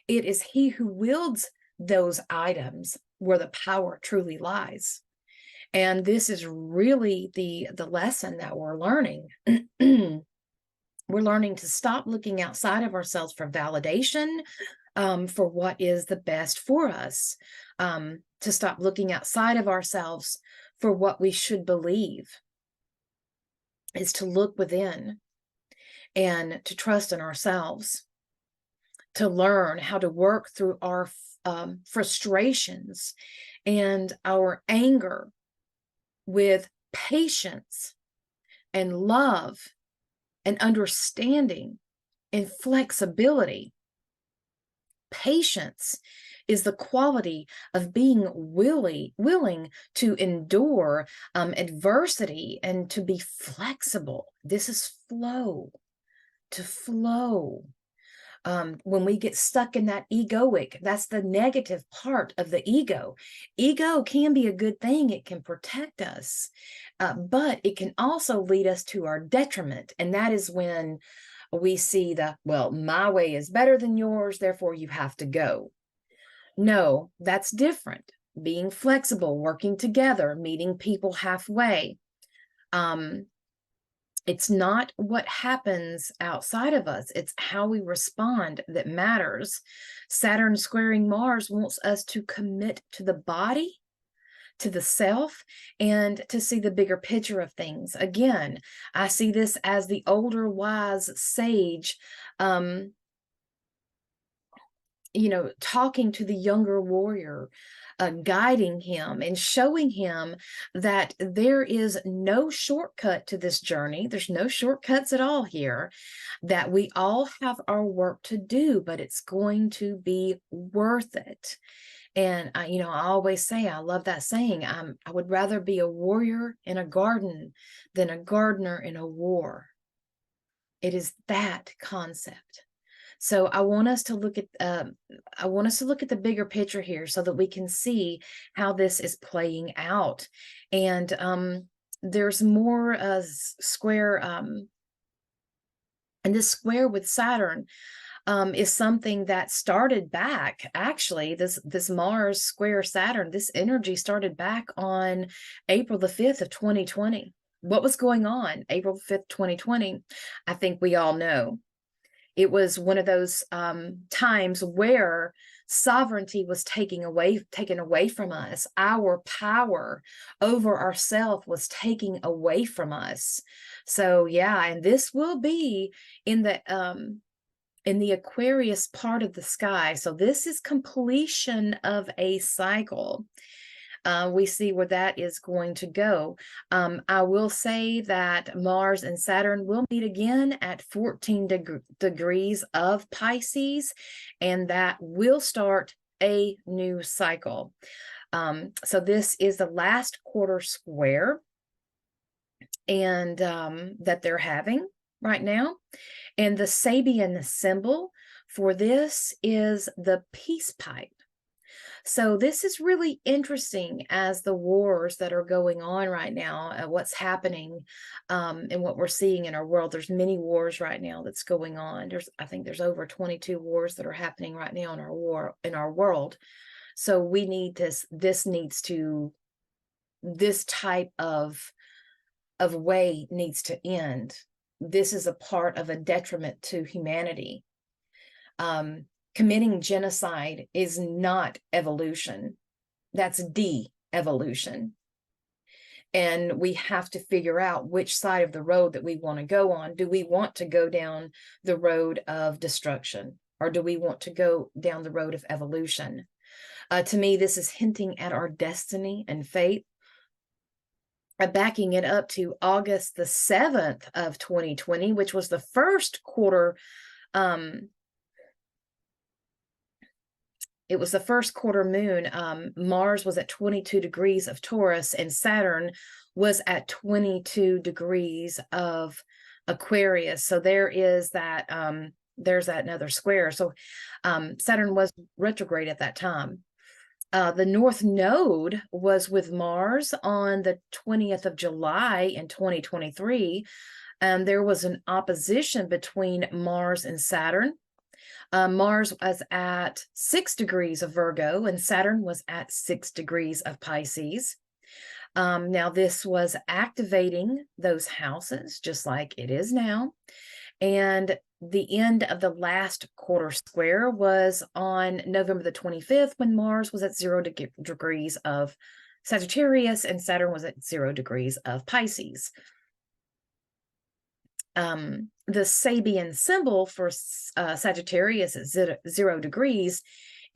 Speaker 1: It is he who wields those items where the power truly lies. And this is really the lesson that we're learning. We're learning to stop looking outside of ourselves for validation, for what is the best for us, to stop looking outside of ourselves for what we should believe, is to look within and to trust in ourselves, to learn how to work through our frustrations and our anger with patience and love and understanding and flexibility. Patience is the quality of being willing to endure adversity and to be flexible. This is flow, to flow. When we get stuck in that egoic, that's the negative part of the ego. Ego can be a good thing. It can protect us, but it can also lead us to our detriment. And that is when we see the, well, my way is better than yours, therefore you have to go. No, that's different. Being flexible, working together, meeting people halfway. It's not what happens outside of us. It's how we respond that matters. Saturn squaring Mars wants us to commit to the body, to the self, and to see the bigger picture of things. Again, I see this as the older wise sage, you know, talking to the younger warrior, guiding him and showing him that there is no shortcut to this journey. There's no shortcuts at all here, that we all have our work to do, but it's going to be worth it. And you know, I always say, I love that saying, I would rather be a warrior in a garden than a gardener in a war. It is that concept. So I want us to look at the bigger picture here so that we can see how this is playing out. And there's more square, and this square with Saturn is something that started back, actually, this Mars square Saturn, this energy started back on April the 5th of 2020. What was going on April 5th, 2020? I think we all know. It was one of those times where sovereignty was taken away from us. Our power over ourselves was taken away from us. So yeah, and this will be in the Aquarius part of the sky. So this is completion of a cycle. We see where that is going to go. I will say that Mars and Saturn will meet again at 14 degrees of Pisces, and that will start a new cycle. So this is the last quarter square and that they're having right now. And the Sabian symbol for this is the peace pipe. So this is really interesting as the wars that are going on right now, what's happening, and what we're seeing in our world. There's many wars right now that's going on. I think there's over 22 wars that are happening right now in our world. So we need this type of way needs to end. This is a part of a detriment to humanity. Committing genocide is not evolution. That's de-evolution. And we have to figure out which side of the road that we want to go on. Do we want to go down the road of destruction, or do we want to go down the road of evolution? To me, this is hinting at our destiny and fate. Backing it up to August the 7th of 2020, which was the first quarter. It was the first quarter moon. Mars was at 22 degrees of Taurus, and Saturn was at 22 degrees of Aquarius. So there's that another square. So Saturn was retrograde at that time. The North Node was with Mars on the 20th of July in 2023. There was an opposition between Mars and Saturn. Mars was at 6 degrees of Virgo, and Saturn was at 6 degrees of Pisces. Now, this was activating those houses, just like it is now. And the end of the last quarter square was on November the 25th, when Mars was at 0 degrees of Sagittarius and Saturn was at 0 degrees of Pisces. The Sabian symbol for Sagittarius at 0 degrees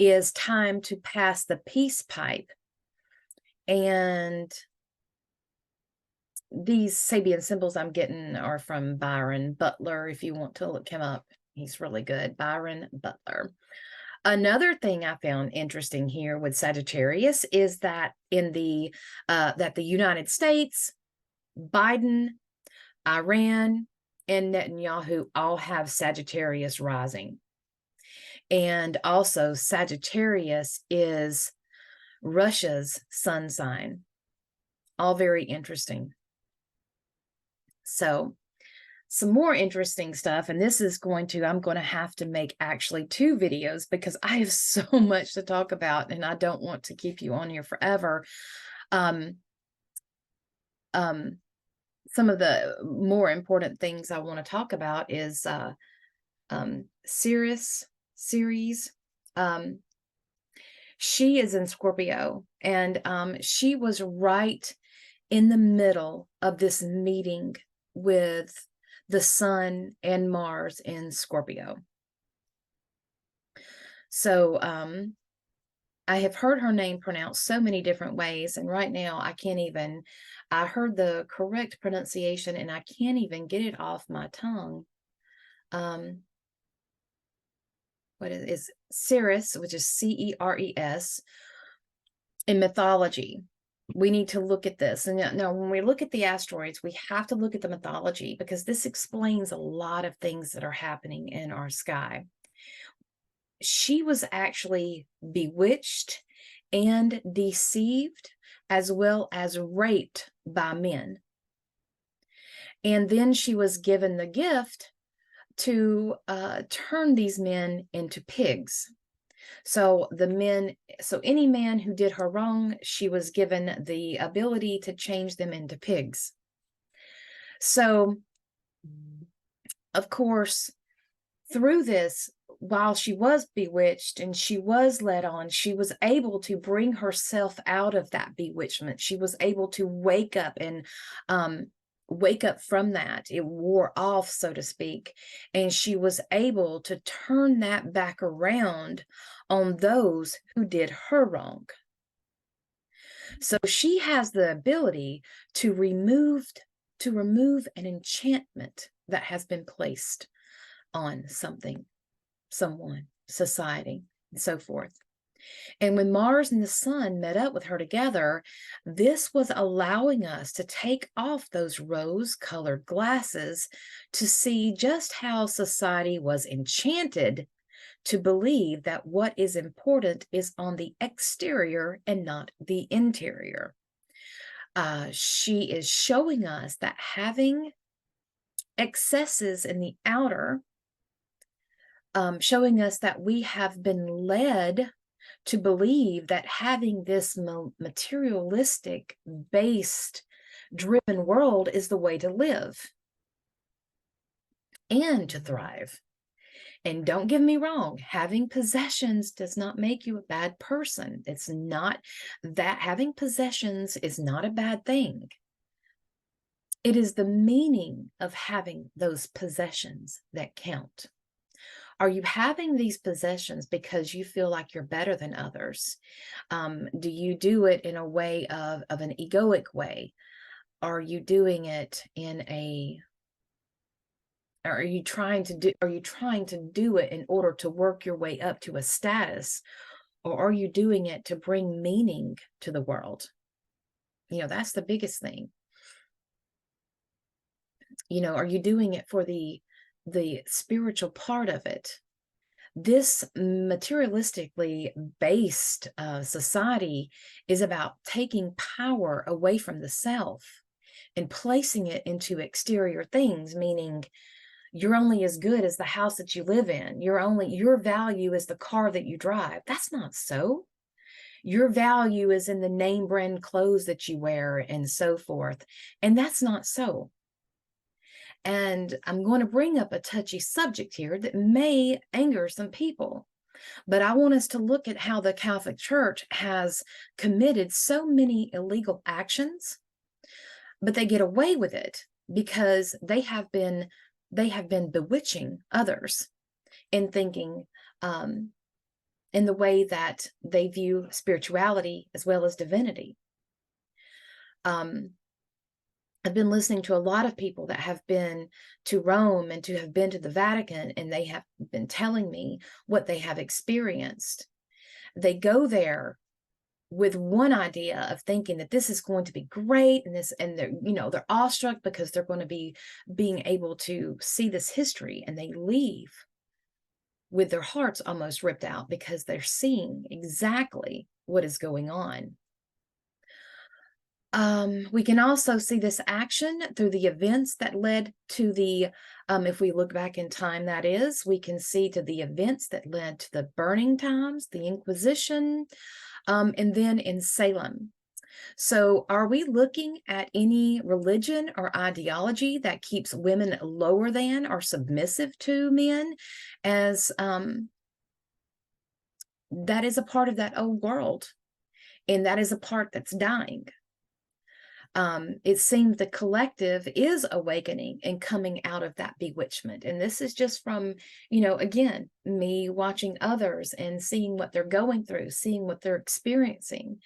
Speaker 1: is time to pass the peace pipe. And these Sabian symbols I'm getting are from Byron Butler. If you want to look him up, he's really good. Byron Butler. Another thing I found interesting here with Sagittarius is that the United States, Biden, Iran, and Netanyahu all have Sagittarius rising. And also Sagittarius is Russia's sun sign. All very interesting. So some more interesting stuff, and I'm going to have to make actually 2 videos because I have so much to talk about and I don't want to keep you on here forever. Some of the more important things I want to talk about is Ceres. She is in Scorpio, and she was right in the middle of this meeting with the Sun and Mars in Scorpio. So I have heard her name pronounced so many different ways, and right now I heard the correct pronunciation and I can't even get it off my tongue. What is Ceres, which is Ceres. In mythology, we need to look at this. And now when we look at the asteroids, we have to look at the mythology, because this explains a lot of things that are happening in our sky. She was actually bewitched and deceived, as well as raped by men. And then she was given the gift to turn these men into pigs. So any man who did her wrong, she was given the ability to change them into pigs. So, of course, through this, while she was bewitched and she was led on, she was able to bring herself out of that bewitchment. She was able to wake up from that. It wore off, so to speak, and she was able to turn that back around on those who did her wrong. So she has the ability to remove an enchantment that has been placed on something, someone, society, and so forth. And when Mars and the Sun met up with her together, this was allowing us to take off those rose-colored glasses to see just how society was enchanted to believe that what is important is on the exterior and not the interior. She is showing us that having excesses in the outer, showing us that we have been led to believe that having this materialistic based driven world is the way to live and to thrive. And don't get me wrong, having possessions does not make you a bad person. It's not that having possessions is not a bad thing. It is the meaning of having those possessions that count. Are you having these possessions because you feel like you're better than others? Do you do it in a way of an egoic way? Are you doing it in a, are you trying to do it in order to work your way up to a status? Or are you doing it to bring meaning to the world? That's the biggest thing. Are you doing it for the spiritual part of it? This materialistically based society is about taking power away from the self and placing it into exterior things, meaning you're only as good as the house that you live in. Your value is the car that you drive. That's not so. Your value is in the name brand clothes that you wear and so forth. And that's not so. And I'm going to bring up a touchy subject here that may anger some people, but I want us to look at how the Catholic Church has committed so many illegal actions, but they get away with it because they have been bewitching others in thinking, in the way that they view spirituality as well as divinity. I've been listening to a lot of people that have been to Rome and to have been to the Vatican, and they have been telling me what they have experienced. They go there with one idea of thinking that this is going to be great, and they're awestruck because they're going to be being able to see this history, and they leave with their hearts almost ripped out because they're seeing exactly what is going on. We can also see this action through the events that led to the, if we look back in time, that is, we can see to the events that led to the burning times, the Inquisition, and then in Salem. So are we looking at any religion or ideology that keeps women lower than or submissive to men as that is a part of that old world, and that is a part that's dying? It seems the collective is awakening and coming out of that bewitchment. And this is just from, again, me watching others and seeing what they're going through, seeing what they're experiencing.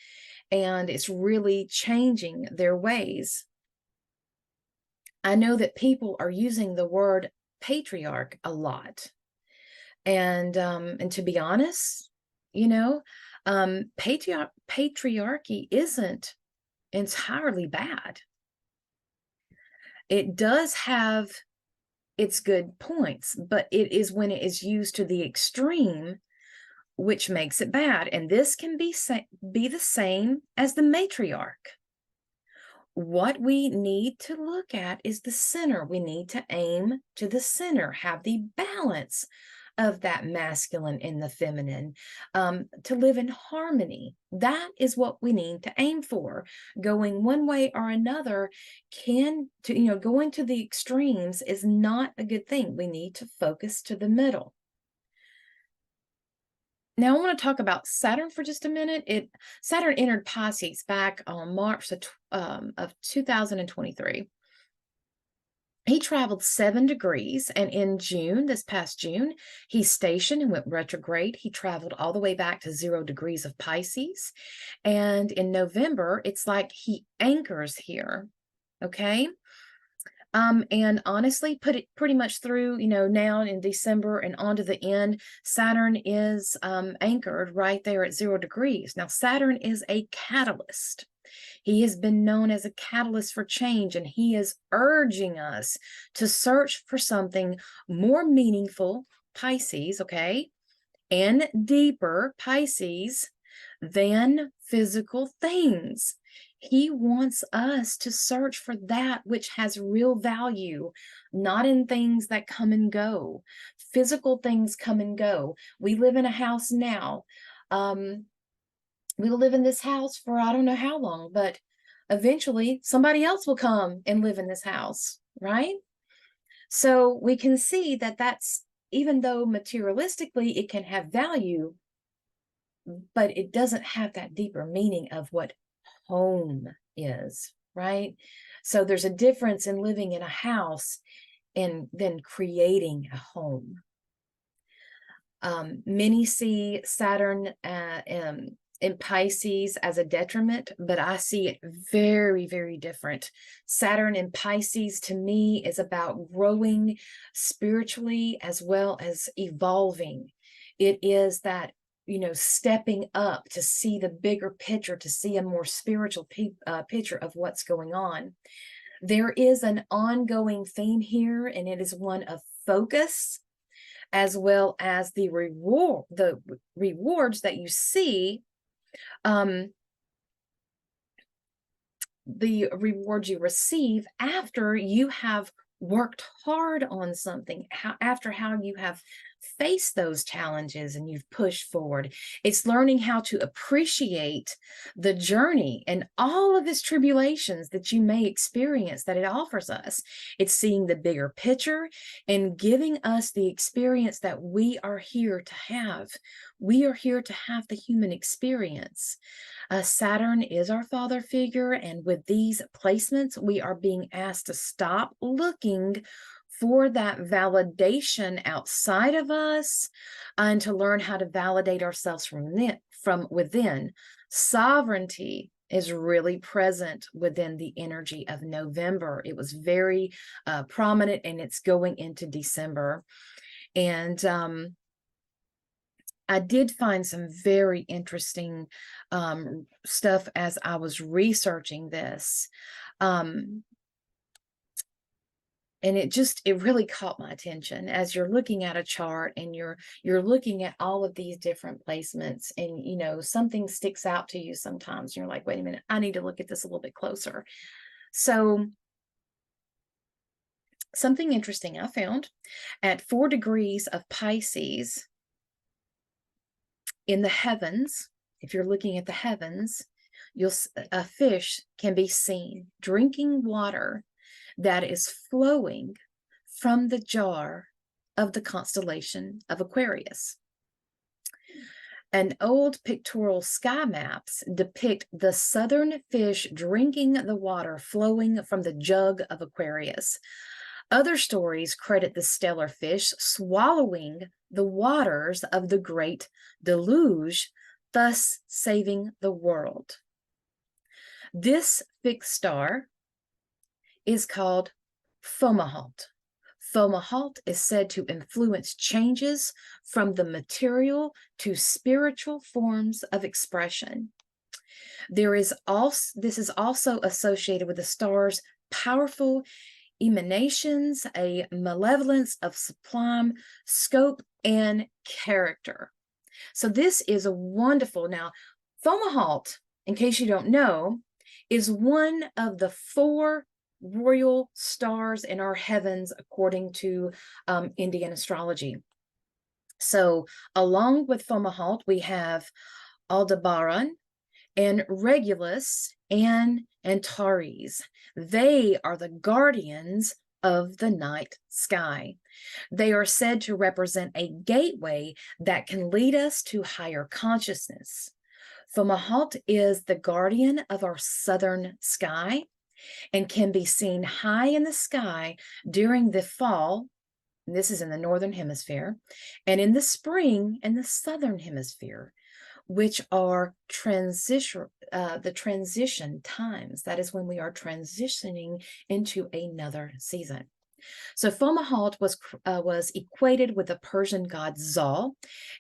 Speaker 1: And it's really changing their ways. I know that people are using the word patriarch a lot. And to be honest, patriarchy isn't entirely bad. It does have its good points, but it is when it is used to the extreme which makes it bad. And this can be the same as the matriarch. What we need to look at is the center. We need to aim to the center, have the balance of that masculine and the feminine, to live in harmony. That is what we need to aim for. Going one way or another going to the extremes is not a good thing. We need to focus to the middle. Now I want to talk about Saturn for just a minute. Saturn entered Pisces back on March of 2023. He traveled 7 degrees, and in June, this past June, he stationed and went retrograde. He traveled all the way back to 0 degrees of Pisces. And in November, it's like he anchors here, okay? And honestly, put it pretty much through, now in December and on to the end, Saturn is anchored right there at 0 degrees. Now, Saturn is a catalyst. He has been known as a catalyst for change, and he is urging us to search for something more meaningful, Pisces, okay? and deeper, Pisces, than physical things. He wants us to search for that which has real value, not in things that come and go. Physical things come and go. We live in a house now. We'll live in this house for I don't know how long, but eventually somebody else will come and live in this house, right? So we can see that that's, even though materialistically it can have value, but it doesn't have that deeper meaning of what home is, right? So there's a difference in living in a house and then creating a home. Many see Saturn in Pisces as a detriment, but I see it very, very different. Saturn in Pisces to me is about growing spiritually as well as evolving. It is that, stepping up to see the bigger picture, to see a more spiritual picture of what's going on. There is an ongoing theme here, and it is one of focus, as well as the rewards that you see, the rewards you receive after you have worked hard on something, after how you have faced those challenges and you've pushed forward. It's learning how to appreciate the journey and all of its tribulations that you may experience that it offers us. It's seeing the bigger picture and giving us the experience that we are here to have. We are here to have the human experience. Saturn is our father figure, and with these placements, we are being asked to stop looking for that validation outside of us and to learn how to validate ourselves from within. Sovereignty is really present within the energy of November. It was very prominent, and it's going into December. And I did find some very interesting stuff as I was researching this. And it really caught my attention as you're looking at a chart and you're looking at all of these different placements, and something sticks out to you sometimes. You're like, wait a minute, I need to look at this a little bit closer. So something interesting I found at 4 degrees of Pisces in the heavens. If you're looking at the heavens, a fish can be seen drinking water that is flowing from the jar of the constellation of Aquarius. And old pictorial sky maps depict the southern fish drinking the water flowing from the jug of Aquarius. Other stories credit the stellar fish swallowing the waters of the great deluge, thus saving the world. This fixed star is called Fomalhaut. Fomalhaut is said to influence changes from the material to spiritual forms of expression. This is also associated with the star's powerful emanations, a malevolence of sublime scope and character. So this is a wonderful. Now, Fomalhaut, in case you don't know, is one of the 4 royal stars in our heavens according to Indian astrology. So along with Fomalhaut, we have Aldebaran and Regulus and Antares. They are the guardians of the night sky. They are said to represent a gateway that can lead us to higher consciousness. Fomalhaut is the guardian of our southern sky and can be seen high in the sky during the fall. This is in the northern hemisphere, and in the spring in the southern hemisphere, which are the transition times. That is when we are transitioning into another season. So Fomalhaut was equated with the Persian god Zal,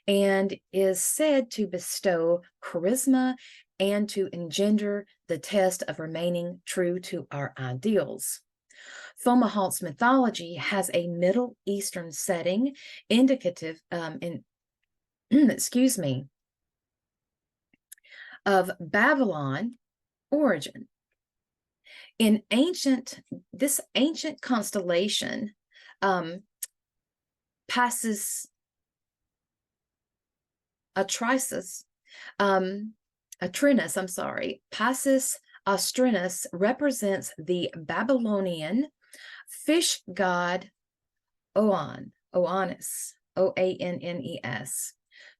Speaker 1: and is said to bestow charisma and to engender the test of remaining true to our ideals. Fomalhaut's mythology has a Middle Eastern setting, indicative excuse me, of Babylon origin. In this ancient constellation passes Atrinus, I'm sorry, Passus Astrinus represents the Babylonian fish god Oannes, Oannes,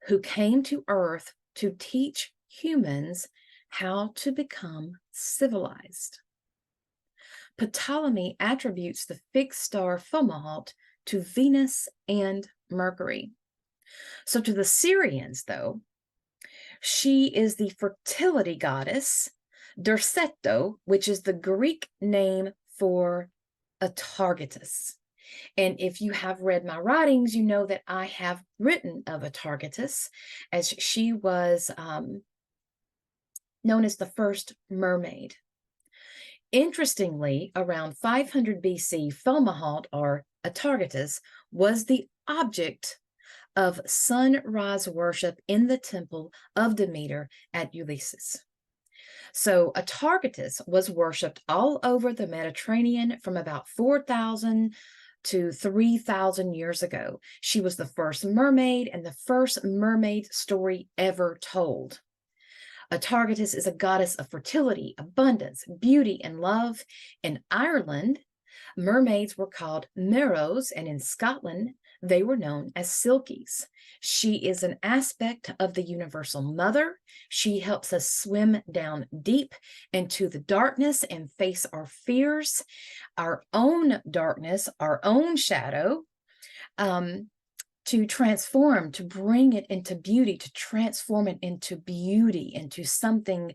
Speaker 1: who came to Earth to teach humans how to become civilized. Ptolemy attributes the fixed star Fomalhaut to Venus and Mercury. So to the Syrians, though, she is the fertility goddess, Derceto, which is the Greek name for Atargatis. And if you have read my writings, you know that I have written of Atargatis, as she was known as the first mermaid. Interestingly, around 500 BC, Fomalhaut, or Atargatis, was the object of sunrise worship in the temple of Demeter at Eleusis. So Atargatis was worshipped all over the Mediterranean from about 4,000 to 3,000 years ago. She was the first mermaid and the first mermaid story ever told. Atargatis is a goddess of fertility, abundance, beauty, and love. In Ireland, mermaids were called merrows, and in Scotland, they were known as silkies. She is an aspect of the universal mother. She helps us swim down deep into the darkness and face our fears, our own darkness, our own shadow, to transform, to bring it into beauty, to transform it into beauty, into something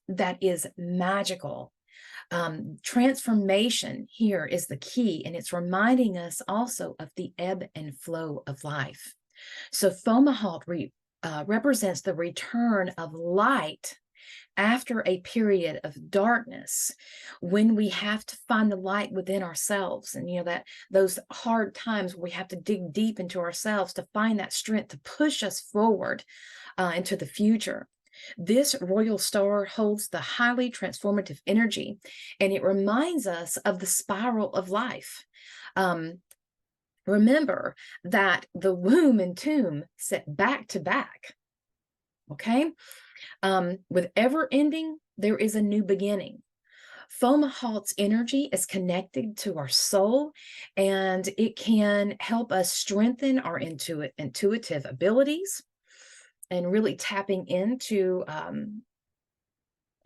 Speaker 1: that is magical. Transformation here is the key, and it's reminding us also of the ebb and flow of life. So Fomalhaut represents the return of light after a period of darkness, when we have to find the light within ourselves, and that those hard times where we have to dig deep into ourselves to find that strength to push us forward into the future. This royal star holds the highly transformative energy, and it reminds us of the spiral of life. Remember that the womb and tomb sit back to back. Okay? With ever ending, there is a new beginning. Fomalhaut's energy is connected to our soul, and it can help us strengthen our intuitive abilities and really tapping into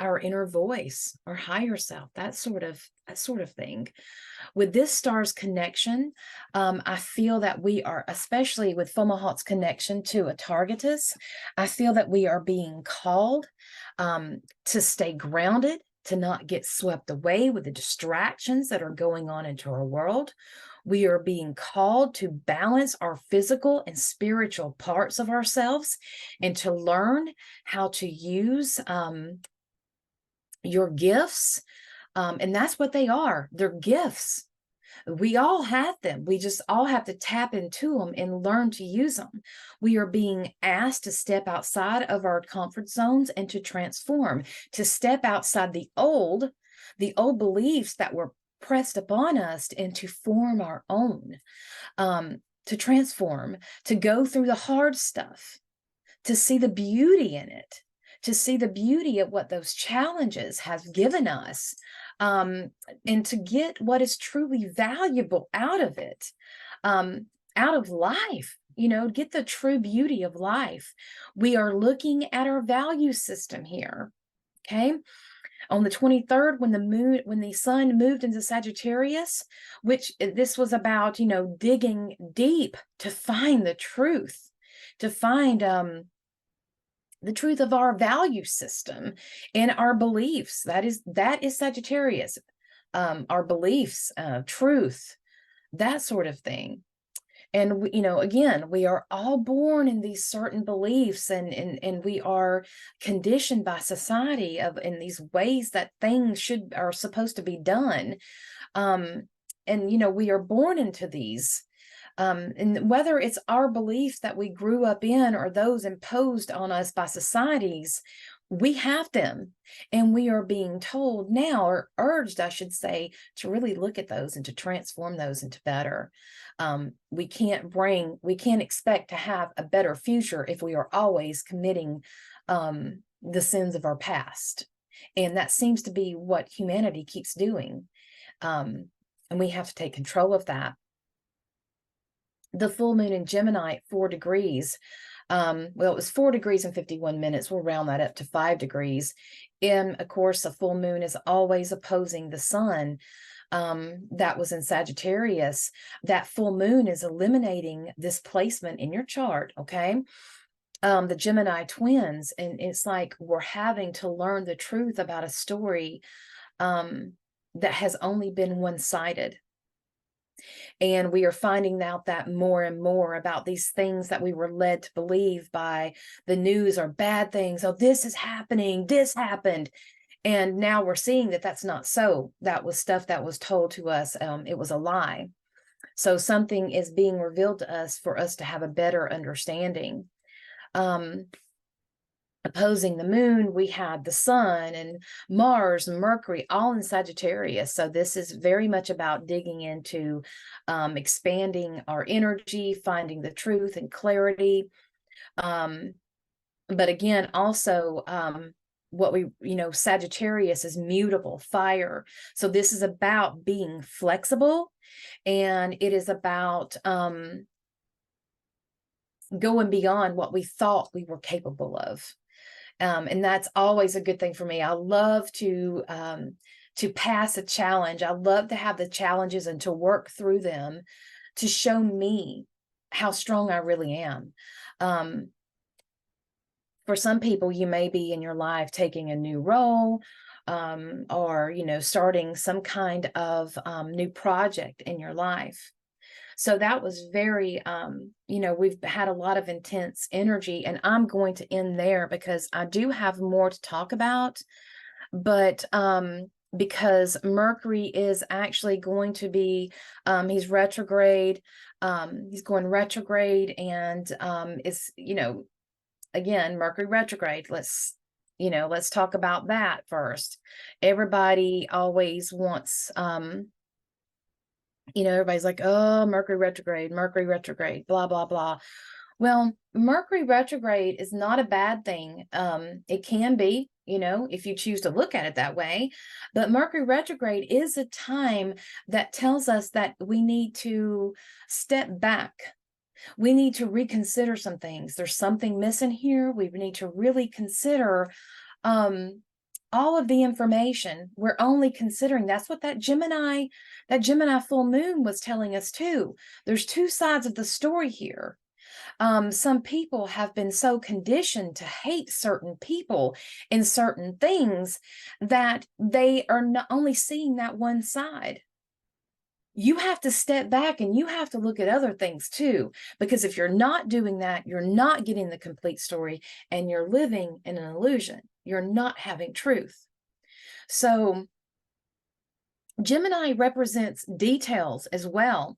Speaker 1: our inner voice, our higher self, that sort of thing. With this star's connection, I feel that we are, especially with Fomalhaut's connection to Atargatis, I feel that we are being called to stay grounded, to not get swept away with the distractions that are going on into our world. We are being called to balance our physical and spiritual parts of ourselves, and to learn how to use your gifts. And that's what they are. They're gifts. We all have them. We just all have to tap into them and learn to use them. We are being asked to step outside of our comfort zones and to transform, to step outside the old beliefs that were pressed upon us, and to form our own, to transform, to go through the hard stuff, to see the beauty in it, to see the beauty of what those challenges have given us, and to get what is truly valuable out of it, out of life, get the true beauty of life. We are looking at our value system here, okay? On the 23rd, when the sun moved into Sagittarius, which this was about, digging deep to find the truth, to find the truth of our value system and our beliefs. That is Sagittarius, our beliefs, truth, that sort of thing. And again, we are all born in these certain beliefs, and we are conditioned by society in these ways that things are supposed to be done. And we are born into these And whether it's our beliefs that we grew up in or those imposed on us by societies, we have them, and we are being told now, or urged, I should say, to really look at those and to transform those into better. We can't expect to have a better future if we are always committing the sins of our past. And that seems to be what humanity keeps doing. And we have to take control of that. The full moon in Gemini at 4 degrees. Well, it was 4 degrees and 51 minutes. We'll round that up to 5 degrees. And of course, a full moon is always opposing the sun. That was in Sagittarius. That full moon is eliminating this placement in your chart. Okay. The Gemini twins. And it's like we're having to learn the truth about a story that has only been one-sided. And we are finding out that more and more about these things that we were led to believe by the news are bad things. Oh, this is happening. This happened. And now we're seeing that that's not so. That was stuff that was told to us. It was a lie. So something is being revealed to us for us to have a better understanding. Opposing the moon, we had the sun and Mars and Mercury all in Sagittarius. So this is very much about digging into expanding our energy, finding the truth and clarity. But again, also what we, Sagittarius is mutable, fire. So this is about being flexible, and it is about going beyond what we thought we were capable of. And that's always a good thing for me. I love to pass a challenge. I love to have the challenges and to work through them to show me how strong I really am. For some people, you may be in your life taking a new role, or, starting some kind of new project in your life. So that was very, we've had a lot of intense energy, and I'm going to end there because I do have more to talk about. But because Mercury is actually going to be, he's retrograde, he's going retrograde, and it's, again, Mercury retrograde. Let's talk about that first. Everybody always wants, everybody's like, oh, Mercury retrograde, blah, blah, blah. Well, Mercury retrograde is not a bad thing. It can be, if you choose to look at it that way. But Mercury retrograde is a time that tells us that we need to step back. We need to reconsider some things. There's something missing here. We need to really consider all of the information. We're only considering, that's what that Gemini full moon was telling us too. There's two sides of the story here. Some people have been so conditioned to hate certain people and certain things that they are not only seeing that one side. You have to step back and you have to look at other things too, because if you're not doing that, you're not getting the complete story and you're living in an illusion. You're not having truth. So Gemini represents details as well.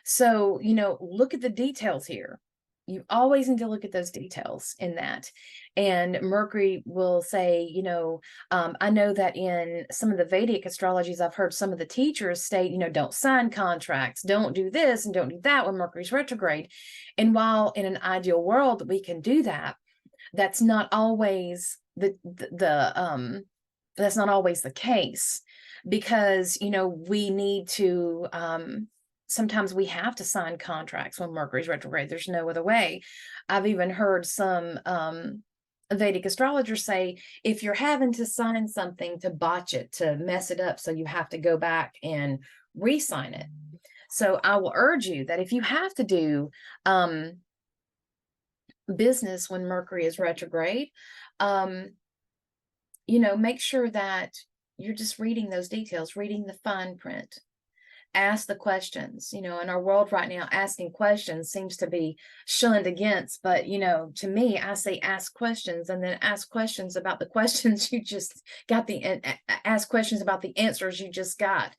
Speaker 1: So, look at the details here. You always need to look at those details in that. And Mercury will say, I know that in some of the Vedic astrologies, I've heard some of the teachers state, don't sign contracts, don't do this and don't do that when Mercury's retrograde. And while in an ideal world we can do that, that's not always that's not always the case, because we need to sometimes we have to sign contracts when Mercury's retrograde. There's no other way. I've even heard some Vedic astrologers say, if you're having to sign something, to botch it, to mess it up, so you have to go back and re-sign it. So I will urge you that if you have to do business when Mercury is retrograde, make sure that you're just reading those details, reading the fine print. Ask the questions. In our world right now, asking questions seems to be shunned against. But, to me, I say ask questions, and then ask questions about the questions you just got, ask questions about the answers you just got.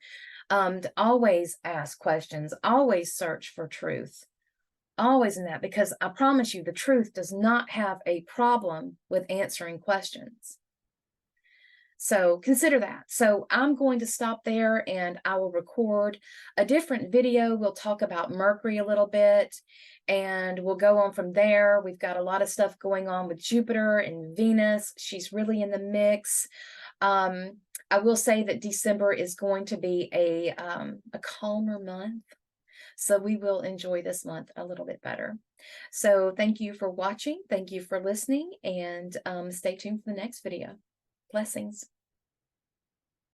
Speaker 1: To always ask questions, always search for truth, always in that, because I promise you, the truth does not have a problem with answering questions. So consider that. So I'm going to stop there and I will record a different video. We'll talk about Mercury a little bit and we'll go on from there. We've got a lot of stuff going on with Jupiter and Venus. She's really in the mix. I will say that December is going to be a calmer month. So we will enjoy this month a little bit better. So thank you for watching. Thank you for listening, and stay tuned for the next video. Blessings.